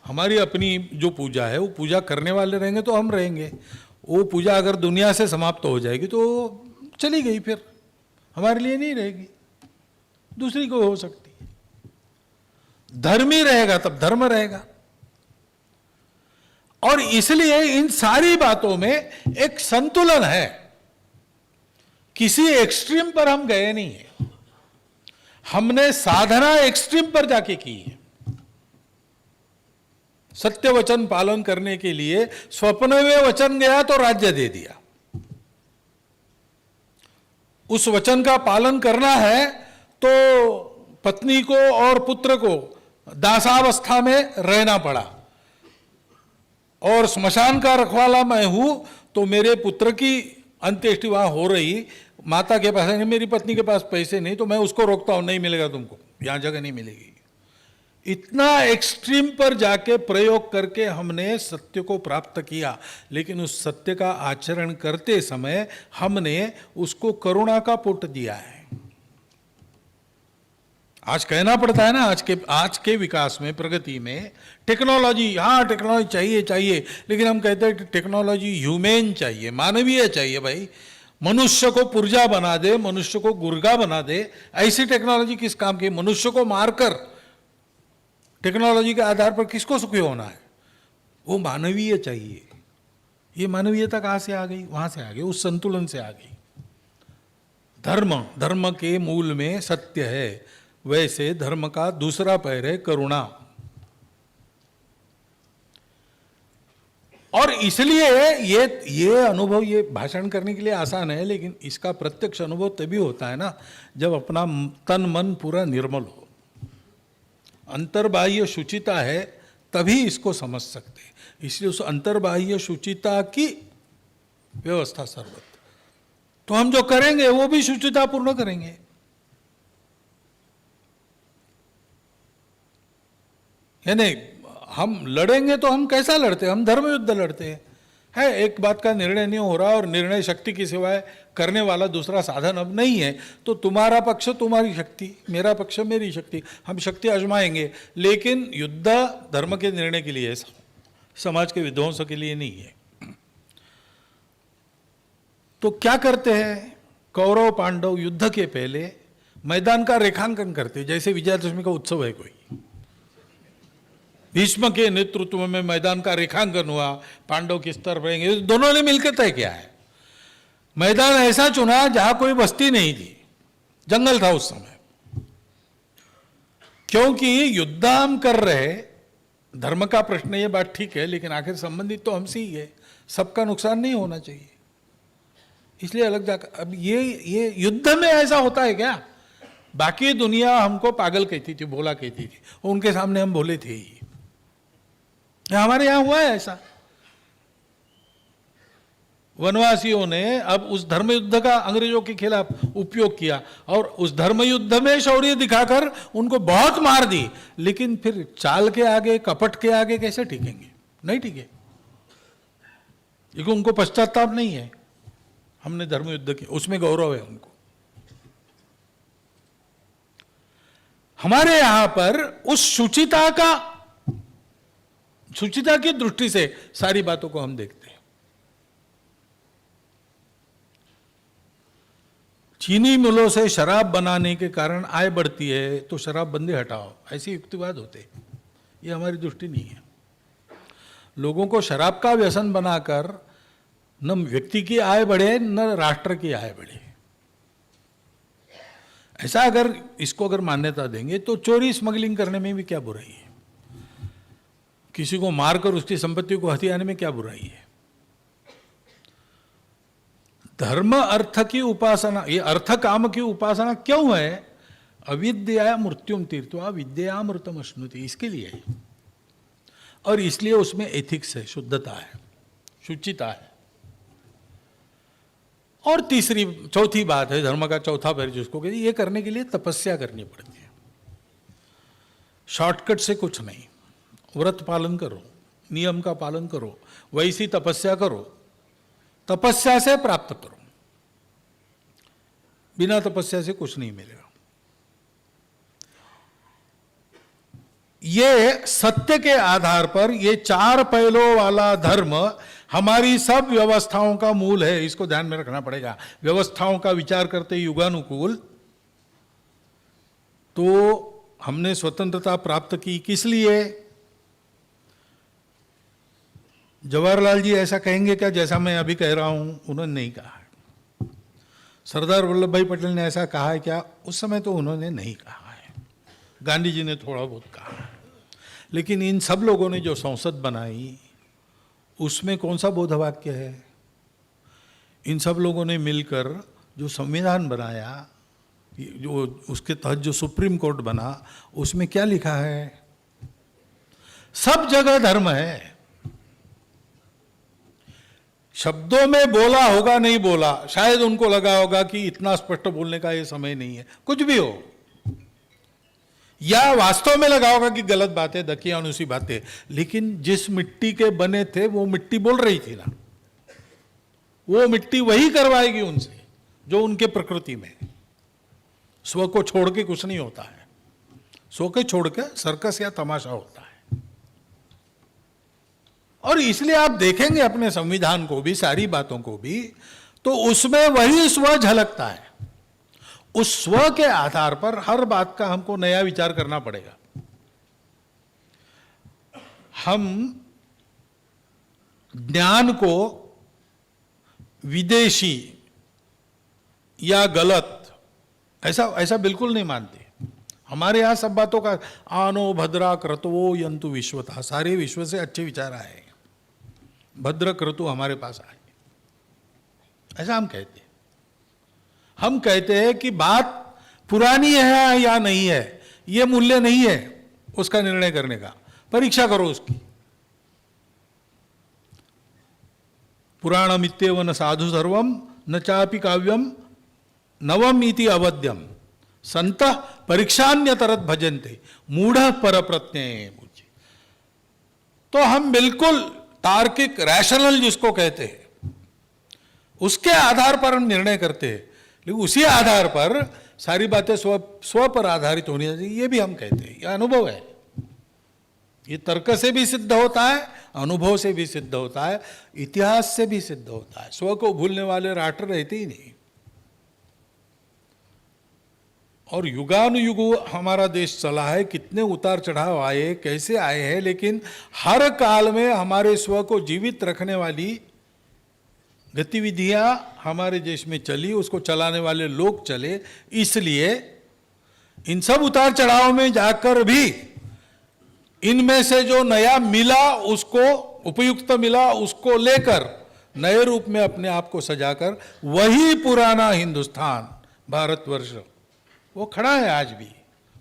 हमारी अपनी जो पूजा है वो पूजा करने वाले रहेंगे तो हम रहेंगे। वो पूजा अगर दुनिया से समाप्त हो जाएगी तो चली गई, फिर हमारे लिए नहीं रहेगी, दूसरी कोई हो सकती है। धर्मी रहेगा तब धर्म रहेगा। और इसलिए इन सारी बातों में एक संतुलन है। किसी एक्सट्रीम पर हम गए नहीं है, हमने साधना एक्सट्रीम पर जाके की है। सत्य वचन पालन करने के लिए स्वप्न में वचन गया तो राज्य दे दिया। उस वचन का पालन करना है तो पत्नी को और पुत्र को दासावस्था में रहना पड़ा। और स्मशान का रखवाला मैं हूं तो मेरे पुत्र की अंत्येष्टि वहां हो रही, माता के पास नहीं, मेरी पत्नी के पास पैसे नहीं तो मैं उसको रोकता हूं, नहीं मिलेगा तुमको, यहां जगह नहीं मिलेगी। इतना एक्सट्रीम पर जाके प्रयोग करके हमने सत्य को प्राप्त किया, लेकिन उस सत्य का आचरण करते समय हमने उसको करुणा का पुट दिया है। आज कहना पड़ता है ना, आज के विकास में, प्रगति में टेक्नोलॉजी, हाँ टेक्नोलॉजी चाहिए चाहिए, लेकिन हम कहते हैं टेक्नोलॉजी ह्यूमन चाहिए, मानवीय चाहिए। भाई मनुष्य को पुर्जा बना दे, मनुष्य को गुर्गा बना दे, ऐसी टेक्नोलॉजी किस काम की? मनुष्य को मारकर टेक्नोलॉजी के आधार पर किसको सुखी होना है? वो मानवीय चाहिए। ये मानवीयता कहाँ से आ गई? वहां से आ गई, उस संतुलन से आ गई। धर्म के मूल में सत्य है, वैसे धर्म का दूसरा पैर है करुणा। और इसलिए ये अनुभव, ये भाषण करने के लिए आसान है, लेकिन इसका प्रत्यक्ष अनुभव तभी होता है ना जब अपना तन मन पूरा निर्मल हो, अंतर्बाह्य शुचिता है, तभी इसको समझ सकते हैं। इसलिए उस अंतर्बाह्य शुचिता की व्यवस्था सर्वत्र। तो हम जो करेंगे वो भी शुचिता पूर्ण करेंगे। यानी हम लड़ेंगे तो हम कैसा लड़ते हैं? हम धर्म युद्ध लड़ते हैं। है एक बात का निर्णय नहीं हो रहा और निर्णय शक्ति की सिवाय करने वाला दूसरा साधन अब नहीं है, तो तुम्हारा पक्ष तुम्हारी शक्ति, मेरा पक्ष मेरी शक्ति, हम शक्ति आजमाएंगे। लेकिन युद्ध धर्म के निर्णय के लिए है, समाज के विध्वंस के लिए नहीं है। तो क्या करते हैं? कौरव पांडव युद्ध के पहले मैदान का रेखांकन करते हैं, जैसे विजयादशमी का उत्सव है कोई। भीष्म के नेतृत्व में मैदान का रेखांकन हुआ, पांडव किस तरफ रहेंगे, दोनों ने मिलकर तय किया है। मैदान ऐसा चुना जहां कोई बस्ती नहीं थी, जंगल था उस समय, क्योंकि युद्ध हम कर रहे। धर्म का प्रश्न, ये बात ठीक है, लेकिन आखिर संबंधित तो हमसे ही है, सबका नुकसान नहीं होना चाहिए, इसलिए अलग जाकर। अब ये युद्ध में ऐसा होता है क्या? बाकी दुनिया हमको पागल कहती थी, भोला कहती थी, उनके सामने हम भोले थे ही। हमारे यहां हुआ है ऐसा। वनवासियों ने अब उस धर्म युद्ध का अंग्रेजों के खिलाफ उपयोग किया और उस धर्म युद्ध में शौर्य दिखाकर उनको बहुत मार दी, लेकिन फिर चाल के आगे, कपट के आगे कैसे टिकेंगे? नहीं टिके, क्योंकि उनको पश्चाताप नहीं है। हमने धर्म युद्ध किया, उसमें गौरव है उनको। हमारे यहां पर उस शुचिता की दृष्टि से सारी बातों को हम देखते हैं। चीनी मिलों से शराब बनाने के कारण आय बढ़ती है तो शराब बंदी हटाओ, ऐसे युक्तिवाद होते हैं। ये हमारी दृष्टि नहीं है। लोगों को शराब का व्यसन बनाकर न व्यक्ति की आय बढ़े न राष्ट्र की आय बढ़े। ऐसा अगर इसको अगर मान्यता देंगे तो चोरी स्मगलिंग करने में भी क्या बुराई है, किसी को मारकर उसकी संपत्ति को हथियाने में क्या बुराई है। धर्म अर्थ की उपासना, ये अर्थ काम की उपासना क्यों है? अविद्या मृत्युम तीर्थवा विद्या अमृतम अश्नुति, इसके लिए है। और इसलिए उसमें एथिक्स है, शुद्धता है, शुचिता है। और चौथी बात है, धर्म का चौथा पैर जिसको कहते हैं, ये करने के लिए तपस्या करनी पड़ती है। शॉर्टकट से कुछ नहीं। व्रत पालन करो, नियम का पालन करो, वैसी तपस्या करो, तपस्या से प्राप्त करो। बिना तपस्या से कुछ नहीं मिलेगा। ये सत्य के आधार पर ये 4 पहलों वाला धर्म हमारी सब व्यवस्थाओं का मूल है। इसको ध्यान में रखना पड़ेगा। व्यवस्थाओं का विचार करते युगानुकूल, तो हमने स्वतंत्रता प्राप्त की किस लिए? जवाहरलाल जी ऐसा कहेंगे क्या जैसा मैं अभी कह रहा हूं? उन्होंने नहीं कहा है। सरदार वल्लभ भाई पटेल ने ऐसा कहा है क्या? उस समय तो उन्होंने नहीं कहा है। गांधी जी ने थोड़ा बहुत कहा है। लेकिन इन सब लोगों ने जो संसद बनाई उसमें कौन सा बोधवाक्य है? इन सब लोगों ने मिलकर जो संविधान बनाया, जो उसके तहत जो सुप्रीम कोर्ट बना, उसमें क्या लिखा है? सब जगह धर्म है। शब्दों में बोला होगा, नहीं बोला, शायद उनको लगा होगा कि इतना स्पष्ट बोलने का ये समय नहीं है, कुछ भी हो, या वास्तव में लगा होगा कि गलत बात है, दकियानुसी बातें, लेकिन जिस मिट्टी के बने थे वो मिट्टी बोल रही थी ना, वो मिट्टी वही करवाएगी उनसे जो उनके प्रकृति में। स्व को छोड़ के कुछ नहीं होता है, स्व के छोड़ के सर्कस या तमाशा होता है। और इसलिए आप देखेंगे अपने संविधान को भी, सारी बातों को भी, तो उसमें वही स्व झलकता है। उस स्व के आधार पर हर बात का हमको नया विचार करना पड़ेगा। हम ज्ञान को विदेशी या गलत ऐसा बिल्कुल नहीं मानते। हमारे यहां सब बातों का आनो भद्रा क्रतुवो यंतु विश्वता, सारे विश्व से अच्छे विचार आए, भद्र क्रतु हमारे पास आए, ऐसा हम कहते हैं। हम कहते हैं कि बात पुरानी है या नहीं है, यह मूल्य नहीं है उसका निर्णय करने का, परीक्षा करो उसकी। पुराणमित्येव न साधु सर्वम न चापि काव्यम नवम इति अवध्यम संतः परीक्षान्यतरत भजन्ते मूढ़ पर प्रत्यय। तो हम बिल्कुल तार्किक, रैशनल जिसको कहते हैं, उसके आधार पर हम निर्णय करते हैं। लेकिन उसी आधार पर सारी बातें स्व पर आधारित होनी चाहिए, ये भी हम कहते हैं। यह अनुभव है, ये तर्क से भी सिद्ध होता है, अनुभव से भी सिद्ध होता है, इतिहास से भी सिद्ध होता है। स्व को भूलने वाले राष्ट्र रहते ही नहीं। और युगानुयुग हमारा देश चला है, कितने उतार चढ़ाव आए, कैसे आए हैं, लेकिन हर काल में हमारे स्व को जीवित रखने वाली गतिविधियां हमारे देश में चली, उसको चलाने वाले लोग चले। इसलिए इन सब उतार चढ़ाव में जाकर भी इनमें से जो नया मिला, उसको उपयुक्त मिला, उसको लेकर नए रूप में अपने आप को सजाकर वही पुराना हिंदुस्तान, भारतवर्ष, वो खड़ा है आज भी,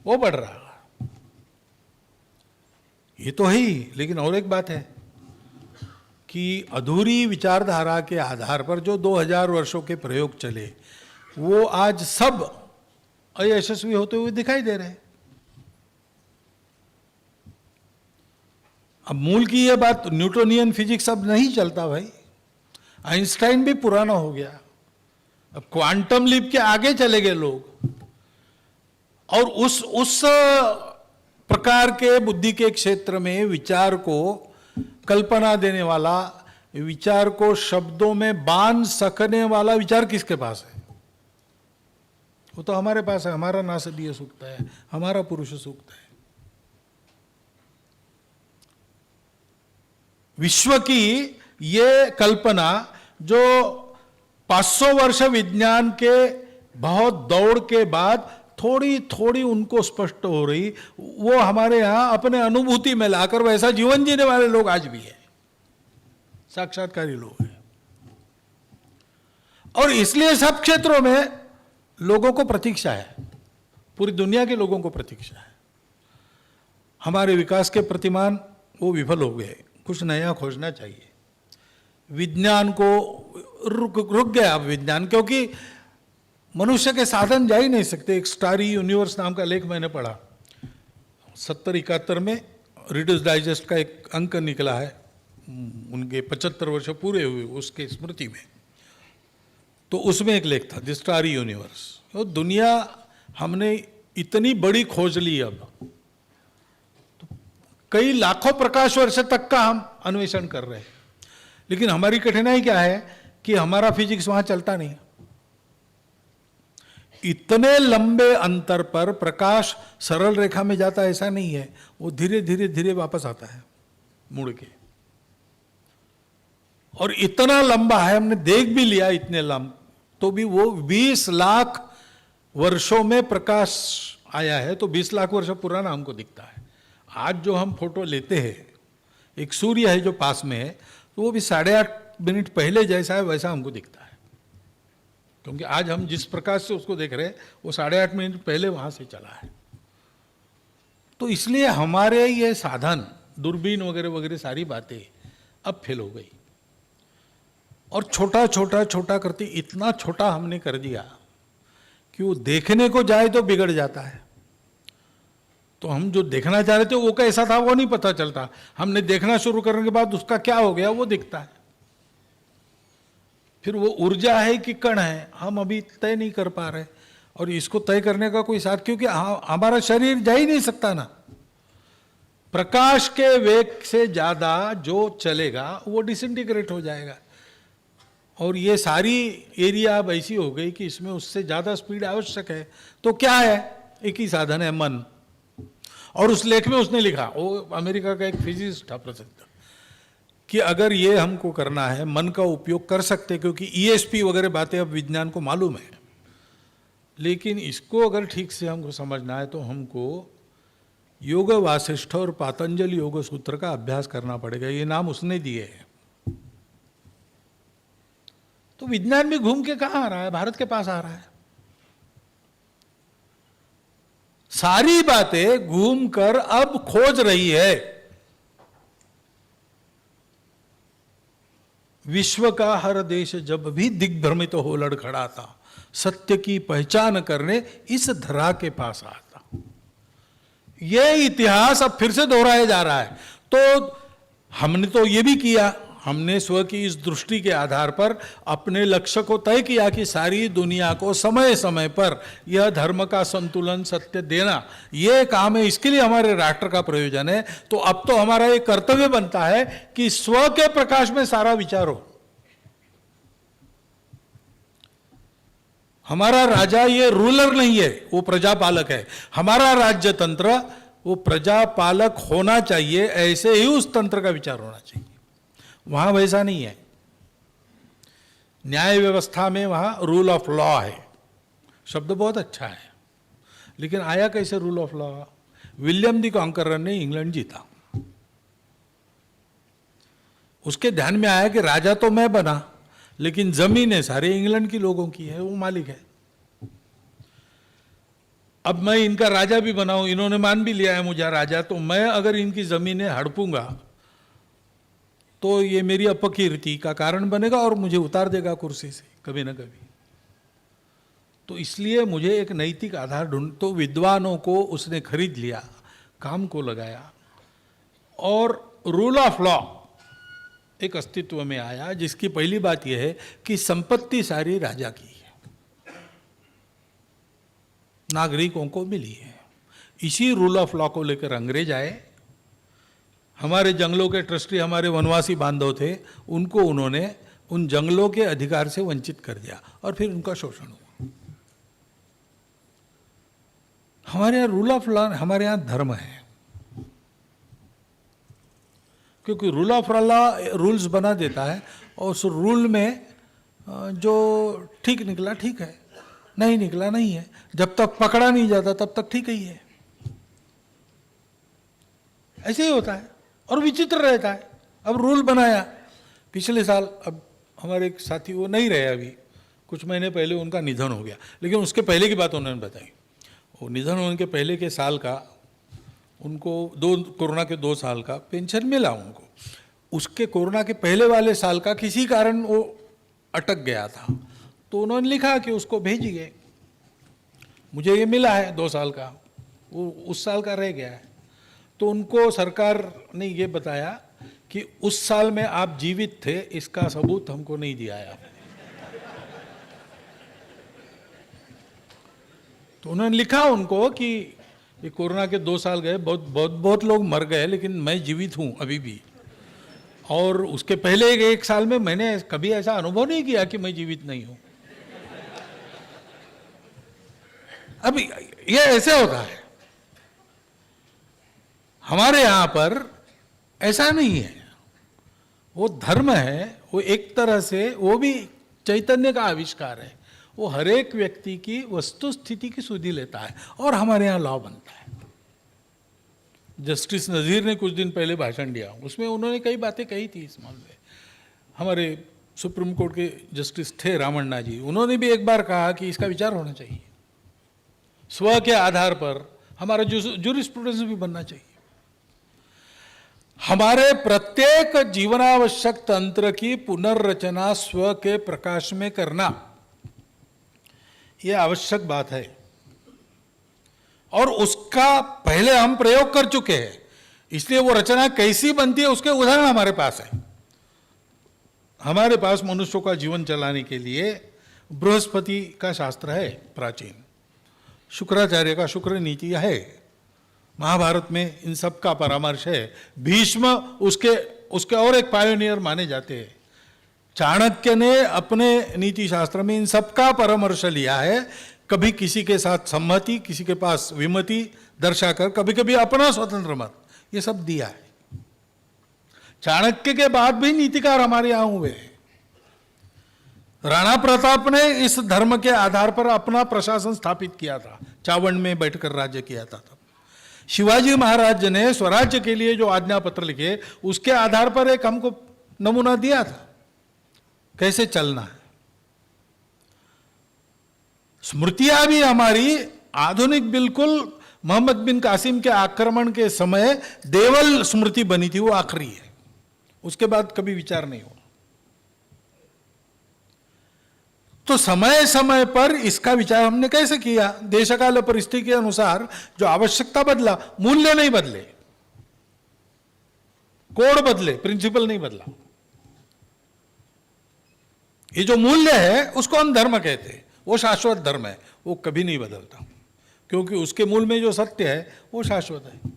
वो बढ़ रहा है। ये तो है ही। लेकिन और एक बात है कि अधूरी विचारधारा के आधार पर जो 2000 वर्षों के प्रयोग चले, वो आज सब अयशस्वी होते हुए दिखाई दे रहे हैं। अब मूल की ये बात, न्यूटोनियन फिजिक्स अब नहीं चलता भाई। आइंस्टाइन भी पुराना हो गया, अब क्वांटम लीप के आगे चले गए लोग। और उस प्रकार के बुद्धि के क्षेत्र में विचार को कल्पना देने वाला, विचार को शब्दों में बांध सकने वाला विचार किसके पास है? वो तो हमारे पास है। हमारा नासदीय सूक्त है, हमारा पुरुष सूक्त है। विश्व की ये कल्पना जो 500 वर्ष विज्ञान के बहुत दौड़ के बाद थोड़ी थोड़ी उनको स्पष्ट हो रही, वो हमारे यहां अपने अनुभूति में लाकर वैसा जीवन जीने वाले लोग आज भी हैं, साक्षात्कारी लोग हैं। और इसलिए सब क्षेत्रों में लोगों को प्रतीक्षा है, पूरी दुनिया के लोगों को प्रतीक्षा है। हमारे विकास के प्रतिमान वो विफल हो गए, कुछ नया खोजना चाहिए। विज्ञान को रुक गया अब विज्ञान, क्योंकि मनुष्य के साधन जा ही नहीं सकते। एक स्टारी यूनिवर्स नाम का लेख मैंने पढ़ा, 70-71 में रीडर्स डाइजेस्ट का एक अंक निकला है, उनके 75 वर्ष पूरे हुए उसके स्मृति में। तो उसमें एक लेख था, द स्टारी यूनिवर्स। तो दुनिया हमने इतनी बड़ी खोज ली, अब तो कई लाखों प्रकाश वर्ष तक का हम अन्वेषण कर रहे हैं, लेकिन हमारी कठिनाई क्या है कि हमारा फिजिक्स वहां चलता नहीं। इतने लंबे अंतर पर प्रकाश सरल रेखा में जाता ऐसा नहीं है, वो धीरे धीरे धीरे वापस आता है मुड़ के। और इतना लंबा है, हमने देख भी लिया इतने लंबा, तो भी वो 20 लाख वर्षों में प्रकाश आया है, तो 20 लाख वर्ष पुराना हमको दिखता है। आज जो हम फोटो लेते हैं, एक सूर्य है जो पास में है, तो वो भी 8.5 मिनट पहले जैसा है वैसा हमको दिखता है, क्योंकि आज हम जिस प्रकाश से उसको देख रहे हैं वो 8.5 मिनट पहले वहां से चला है। तो इसलिए हमारे ये साधन, दूरबीन वगैरह वगैरह सारी बातें अब फेल हो गई, और छोटा छोटा छोटा करते इतना छोटा हमने कर दिया कि वो देखने को जाए तो बिगड़ जाता है। तो हम जो देखना चाह रहे थे वो कैसा था वो नहीं पता चलता, हमने देखना शुरू करने के बाद उसका क्या हो गया वो दिखता है। फिर वो ऊर्जा है कि कण है, हम अभी तय नहीं कर पा रहे, और इसको तय करने का कोई साथ, क्योंकि हमारा शरीर जा ही नहीं सकता ना। प्रकाश के वेग से ज्यादा जो चलेगा वो डिसइंटीग्रेट हो जाएगा, और ये सारी एरिया अब ऐसी हो गई कि इसमें उससे ज्यादा स्पीड आवश्यक है। तो क्या है, एक ही साधन है, मन। और उस लेख में उसने लिखा, वो अमेरिका का एक फिजिसिस्ट था प्रसिद्ध, कि अगर ये हमको करना है, मन का उपयोग कर सकते, क्योंकि ईएसपी वगैरह बातें अब विज्ञान को मालूम है, लेकिन इसको अगर ठीक से हमको समझना है तो हमको योग वासिष्ठ और पातंजलि योग सूत्र का अभ्यास करना पड़ेगा। ये नाम उसने दिए हैं। तो विज्ञान भी घूम के कहां आ रहा है, भारत के पास आ रहा है। सारी बातें घूमकर अब खोज रही है। विश्व का हर देश जब भी दिग्भ्रमित हो लड़खड़ाता, सत्य की पहचान करने इस धरा के पास आता। यह इतिहास अब फिर से दोहराया जा रहा है। तो हमने तो यह भी किया, हमने स्व की इस दृष्टि के आधार पर अपने लक्ष्य को तय किया कि सारी दुनिया को समय समय पर यह धर्म का संतुलन सत्य देना, यह काम है, इसके लिए हमारे राष्ट्र का प्रयोजन है। तो अब तो हमारा एक कर्तव्य बनता है कि स्व के प्रकाश में सारा विचार हो। हमारा राजा ये रूलर नहीं है, वो प्रजापालक है। हमारा राज्य तंत्र वो प्रजापालक होना चाहिए, ऐसे ही उस तंत्र का विचार होना चाहिए। वहां वैसा नहीं है। न्याय व्यवस्था में वहां रूल ऑफ लॉ है, शब्द बहुत अच्छा है, लेकिन आया कैसे rule of law? William the conqueror ने इंग्लैंड जीता, उसके ध्यान में आया कि राजा तो मैं बना, लेकिन जमीनें सारे इंग्लैंड की लोगों की है, वो मालिक है। अब मैं इनका राजा भी बनाऊं, इन्होंने मान भी लिया है मुझे राजा, तो मैं अगर इनकी जमीनें हड़पूंगा तो ये मेरी अपकीर्ति का कारण बनेगा और मुझे उतार देगा कुर्सी से कभी ना कभी। तो इसलिए मुझे एक नैतिक आधार ढूंढ, तो विद्वानों को उसने खरीद लिया, काम को लगाया, और रूल ऑफ लॉ एक अस्तित्व में आया, जिसकी पहली बात यह है कि संपत्ति सारी राजा की है, नागरिकों को मिली है। इसी रूल ऑफ लॉ को लेकर अंग्रेज आए। हमारे जंगलों के ट्रस्टी, हमारे वनवासी बांधव थे, उनको उन्होंने उन जंगलों के अधिकार से वंचित कर दिया, और फिर उनका शोषण हुआ। हमारे यहाँ रूल ऑफ लॉ, हमारे यहाँ धर्म है, क्योंकि रूल ऑफ लॉ रूल्स बना देता है और उस रूल में जो ठीक निकला ठीक है, नहीं निकला नहीं है। जब तक पकड़ा नहीं जाता तब तक ठीक ही है। ऐसे ही होता है और विचित्र रहता है। अब रूल बनाया पिछले साल, अब हमारे एक साथी वो नहीं रहे अभी, कुछ महीने पहले उनका निधन हो गया, लेकिन उसके पहले की बात उन्होंने बताई। वो निधन होने के पहले के साल का उनको कोरोना के 2 साल का पेंशन मिला उनको। उसके कोरोना के पहले वाले साल का किसी कारण वो अटक गया था, तो उन्होंने लिखा कि उसको भेजिए, मुझे ये मिला है 2 साल का, वो उस साल का रह गया है। तो उनको सरकार ने ये बताया कि उस साल में आप जीवित थे, इसका सबूत हमको नहीं दिया है आपने। तो उन्होंने लिखा उनको कि ये कोरोना के 2 साल गए, बहुत लोग मर गए, लेकिन मैं जीवित हूँ अभी भी। और उसके पहले 1 साल में मैंने कभी ऐसा अनुभव नहीं किया कि मैं जीवित नहीं हूँ। अब ये ऐसे होता है, हमारे यहाँ पर ऐसा नहीं है। वो धर्म है, वो एक तरह से वो भी चैतन्य का आविष्कार है। वो हर एक व्यक्ति की वस्तु स्थिति की सुधि लेता है और हमारे यहाँ लॉ बनता है। जस्टिस नज़ीर ने कुछ दिन पहले भाषण दिया, उसमें उन्होंने कई बातें कही थी इस मामले में। हमारे सुप्रीम कोर्ट के जस्टिस थे रामन्ना जी, उन्होंने भी एक बार कहा कि इसका विचार होना चाहिए, स्व के आधार पर हमारा जूरिस्प्रूडेंस भी बनना चाहिए। हमारे प्रत्येक जीवनावश्यक तंत्र की पुनर्रचना स्व के प्रकाश में करना, यह आवश्यक बात है और उसका पहले हम प्रयोग कर चुके हैं। इसलिए वो रचना कैसी बनती है उसके उदाहरण हमारे पास है। हमारे पास मनुष्यों का जीवन चलाने के लिए बृहस्पति का शास्त्र है प्राचीन, शुक्राचार्य का शुक्र नीति है, महाभारत में इन सब का परामर्श है। भीष्म उसके और एक पायोनियर माने जाते हैं। चाणक्य ने अपने नीति शास्त्र में इन सब का परामर्श लिया है। कभी किसी के साथ सम्मति, किसी के पास विमति दर्शाकर, कभी कभी अपना स्वतंत्र मत, ये सब दिया है। चाणक्य के बाद भी नीतिकार हमारे यहां हुए हैं। राणा प्रताप ने इस धर्म के आधार पर अपना प्रशासन स्थापित किया था, चावड़ में बैठकर राज्य किया था। तब शिवाजी महाराज ने स्वराज्य के लिए जो आज्ञा पत्र लिखे, उसके आधार पर एक हमको नमूना दिया था कैसे चलना है। स्मृतियां भी हमारी आधुनिक बिल्कुल मोहम्मद बिन कासिम के आक्रमण के समय देवल स्मृति बनी थी, वो आखिरी है, उसके बाद कभी विचार नहीं हुआ। तो समय समय पर इसका विचार हमने कैसे किया, देशकाल परिस्थिति के अनुसार जो आवश्यकता बदला, मूल्य नहीं बदले, कोड बदले, प्रिंसिपल नहीं बदला। ये जो मूल्य है उसको हम धर्म कहते हैं, वो शाश्वत धर्म है, वो कभी नहीं बदलता, क्योंकि उसके मूल में जो सत्य है वो शाश्वत है।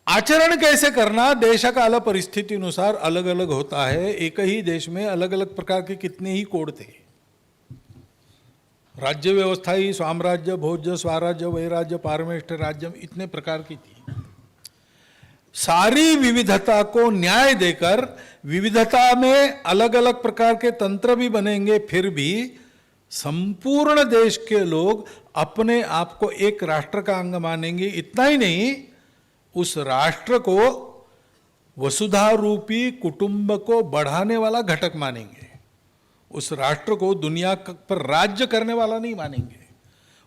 आचरण कैसे करना देशकाल परिस्थिति अनुसार अलग अलग होता है। एक ही देश में अलग अलग प्रकार के कितने ही कोड थे। राज्य व्यवस्था ही साम्राज्य, भोज्य, स्वराज्य, वैराज्य, पारमेष्ठ राज्य, इतने प्रकार की थी। सारी विविधता को न्याय देकर विविधता में अलग अलग प्रकार के तंत्र भी बनेंगे, फिर भी संपूर्ण देश के लोग अपने आप को एक राष्ट्र का अंग मानेंगे। इतना ही नहीं, उस राष्ट्र को वसुधा रूपी कुटुंब को बढ़ाने वाला घटक मानेंगे। उस राष्ट्र को दुनिया पर राज्य करने वाला नहीं मानेंगे।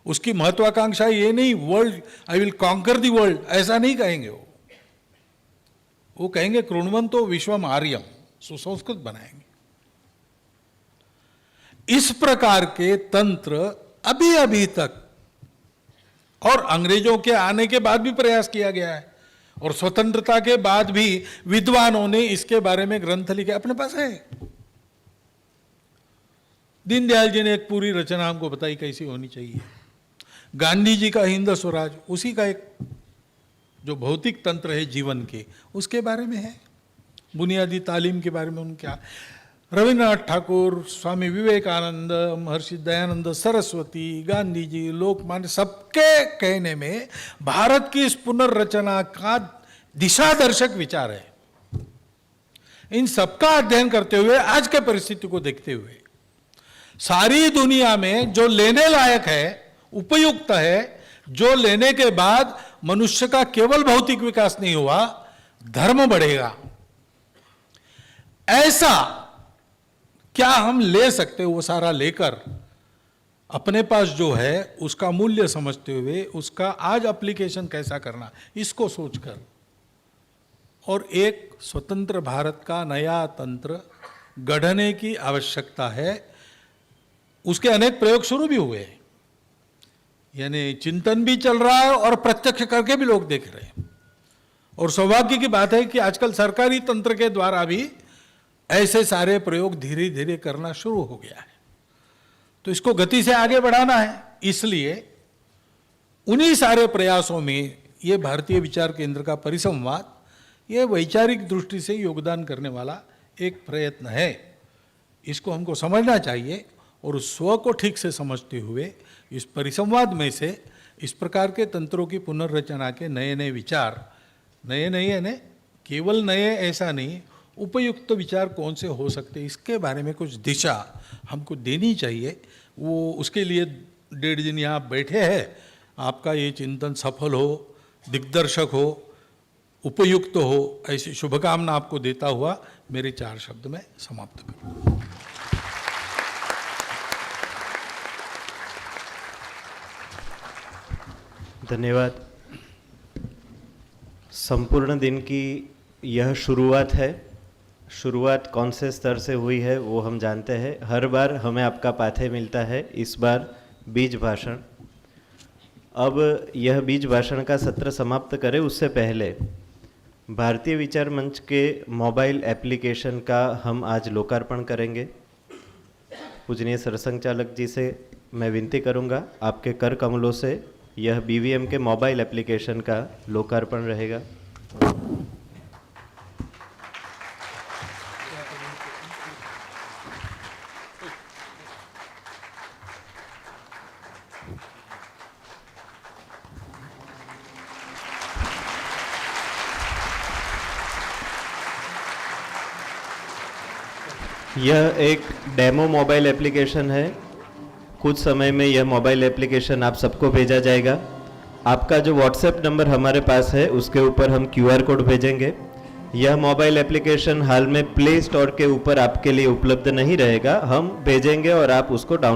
उसकी महत्वाकांक्षा ये नहीं world, I will conquer the world, ऐसा नहीं कहेंगे। वो कहेंगे कृण्वन्तो विश्वम आर्यम, सुसंस्कृत बनाएंगे। इस प्रकार के तंत्र अभी अभी तक और अंग्रेजों के आने के बाद भी प्रयास किया गया है, और स्वतंत्रता के बाद भी विद्वानों ने इसके बारे में ग्रंथ लिखे, अपने पास है। दीनदयाल जी ने एक पूरी रचना हमको बताई कैसी होनी चाहिए। गांधी जी का हिंद स्वराज, उसी का एक जो भौतिक तंत्र है जीवन के, उसके बारे में है। बुनियादी तालीम के बारे में उनका रविन्द्रनाथ ठाकुर, स्वामी विवेकानंद, महर्षि दयानंद सरस्वती, गांधी जी, लोकमान्य, सबके कहने में भारत की इस पुनर्रचना का दिशा दर्शक विचार है। इन सबका अध्ययन करते हुए आज के परिस्थिति को देखते हुए सारी दुनिया में जो लेने लायक है, उपयुक्त है, जो लेने के बाद मनुष्य का केवल भौतिक विकास नहीं हुआ, धर्म बढ़ेगा, ऐसा क्या हम ले सकते, वो सारा लेकर अपने पास जो है उसका मूल्य समझते हुए उसका आज एप्लीकेशन कैसा करना, इसको सोचकर और एक स्वतंत्र भारत का नया तंत्र गढ़ने की आवश्यकता है। उसके अनेक प्रयोग शुरू भी हुए हैं, यानी चिंतन भी चल रहा है और प्रत्यक्ष करके भी लोग देख रहे हैं। और सौभाग्य की बात है कि आजकल सरकारी तंत्र के द्वारा भी ऐसे सारे प्रयोग धीरे धीरे करना शुरू हो गया है। तो इसको गति से आगे बढ़ाना है, इसलिए उन्हीं सारे प्रयासों में ये भारतीय विचार केंद्र का परिसंवाद ये वैचारिक दृष्टि से योगदान करने वाला एक प्रयत्न है। इसको हमको समझना चाहिए और उस स्व को ठीक से समझते हुए इस परिसंवाद में से इस प्रकार के तंत्रों की पुनर्रचना के नए नए विचार, नए नए यानी केवल नए ऐसा नहीं, उपयुक्त विचार कौन से हो सकते, इसके बारे में कुछ दिशा हमको देनी चाहिए। वो उसके लिए 1.5 दिन यहाँ बैठे हैं, आपका ये चिंतन सफल हो, दिग्दर्शक हो, उपयुक्त हो, ऐसी शुभकामना आपको देता हुआ मेरे 4 शब्द में समाप्त करूँ।
धन्यवाद। संपूर्ण दिन की यह शुरुआत है। शुरुआत कौन से स्तर से हुई है वो हम जानते हैं। हर बार हमें आपका पाथेय मिलता है, इस बार बीज भाषण। अब यह बीज भाषण का सत्र समाप्त करें उससे पहले भारतीय विचार मंच के मोबाइल एप्लीकेशन का हम आज लोकार्पण करेंगे। पूजनीय सरसंघचालक जी से मैं विनती करूंगा, आपके कर कमलों से यह BVM के मोबाइल एप्लीकेशन का लोकार्पण रहेगा। यह एक डेमो मोबाइल एप्लीकेशन है। कुछ समय में यह मोबाइल एप्लीकेशन आप सबको भेजा जाएगा। आपका जो व्हाट्सएप नंबर हमारे पास है उसके ऊपर हम QR कोड भेजेंगे। यह मोबाइल एप्लीकेशन हाल में प्ले स्टोर के ऊपर आपके लिए उपलब्ध नहीं रहेगा, हम भेजेंगे और आप उसको डाउनलोड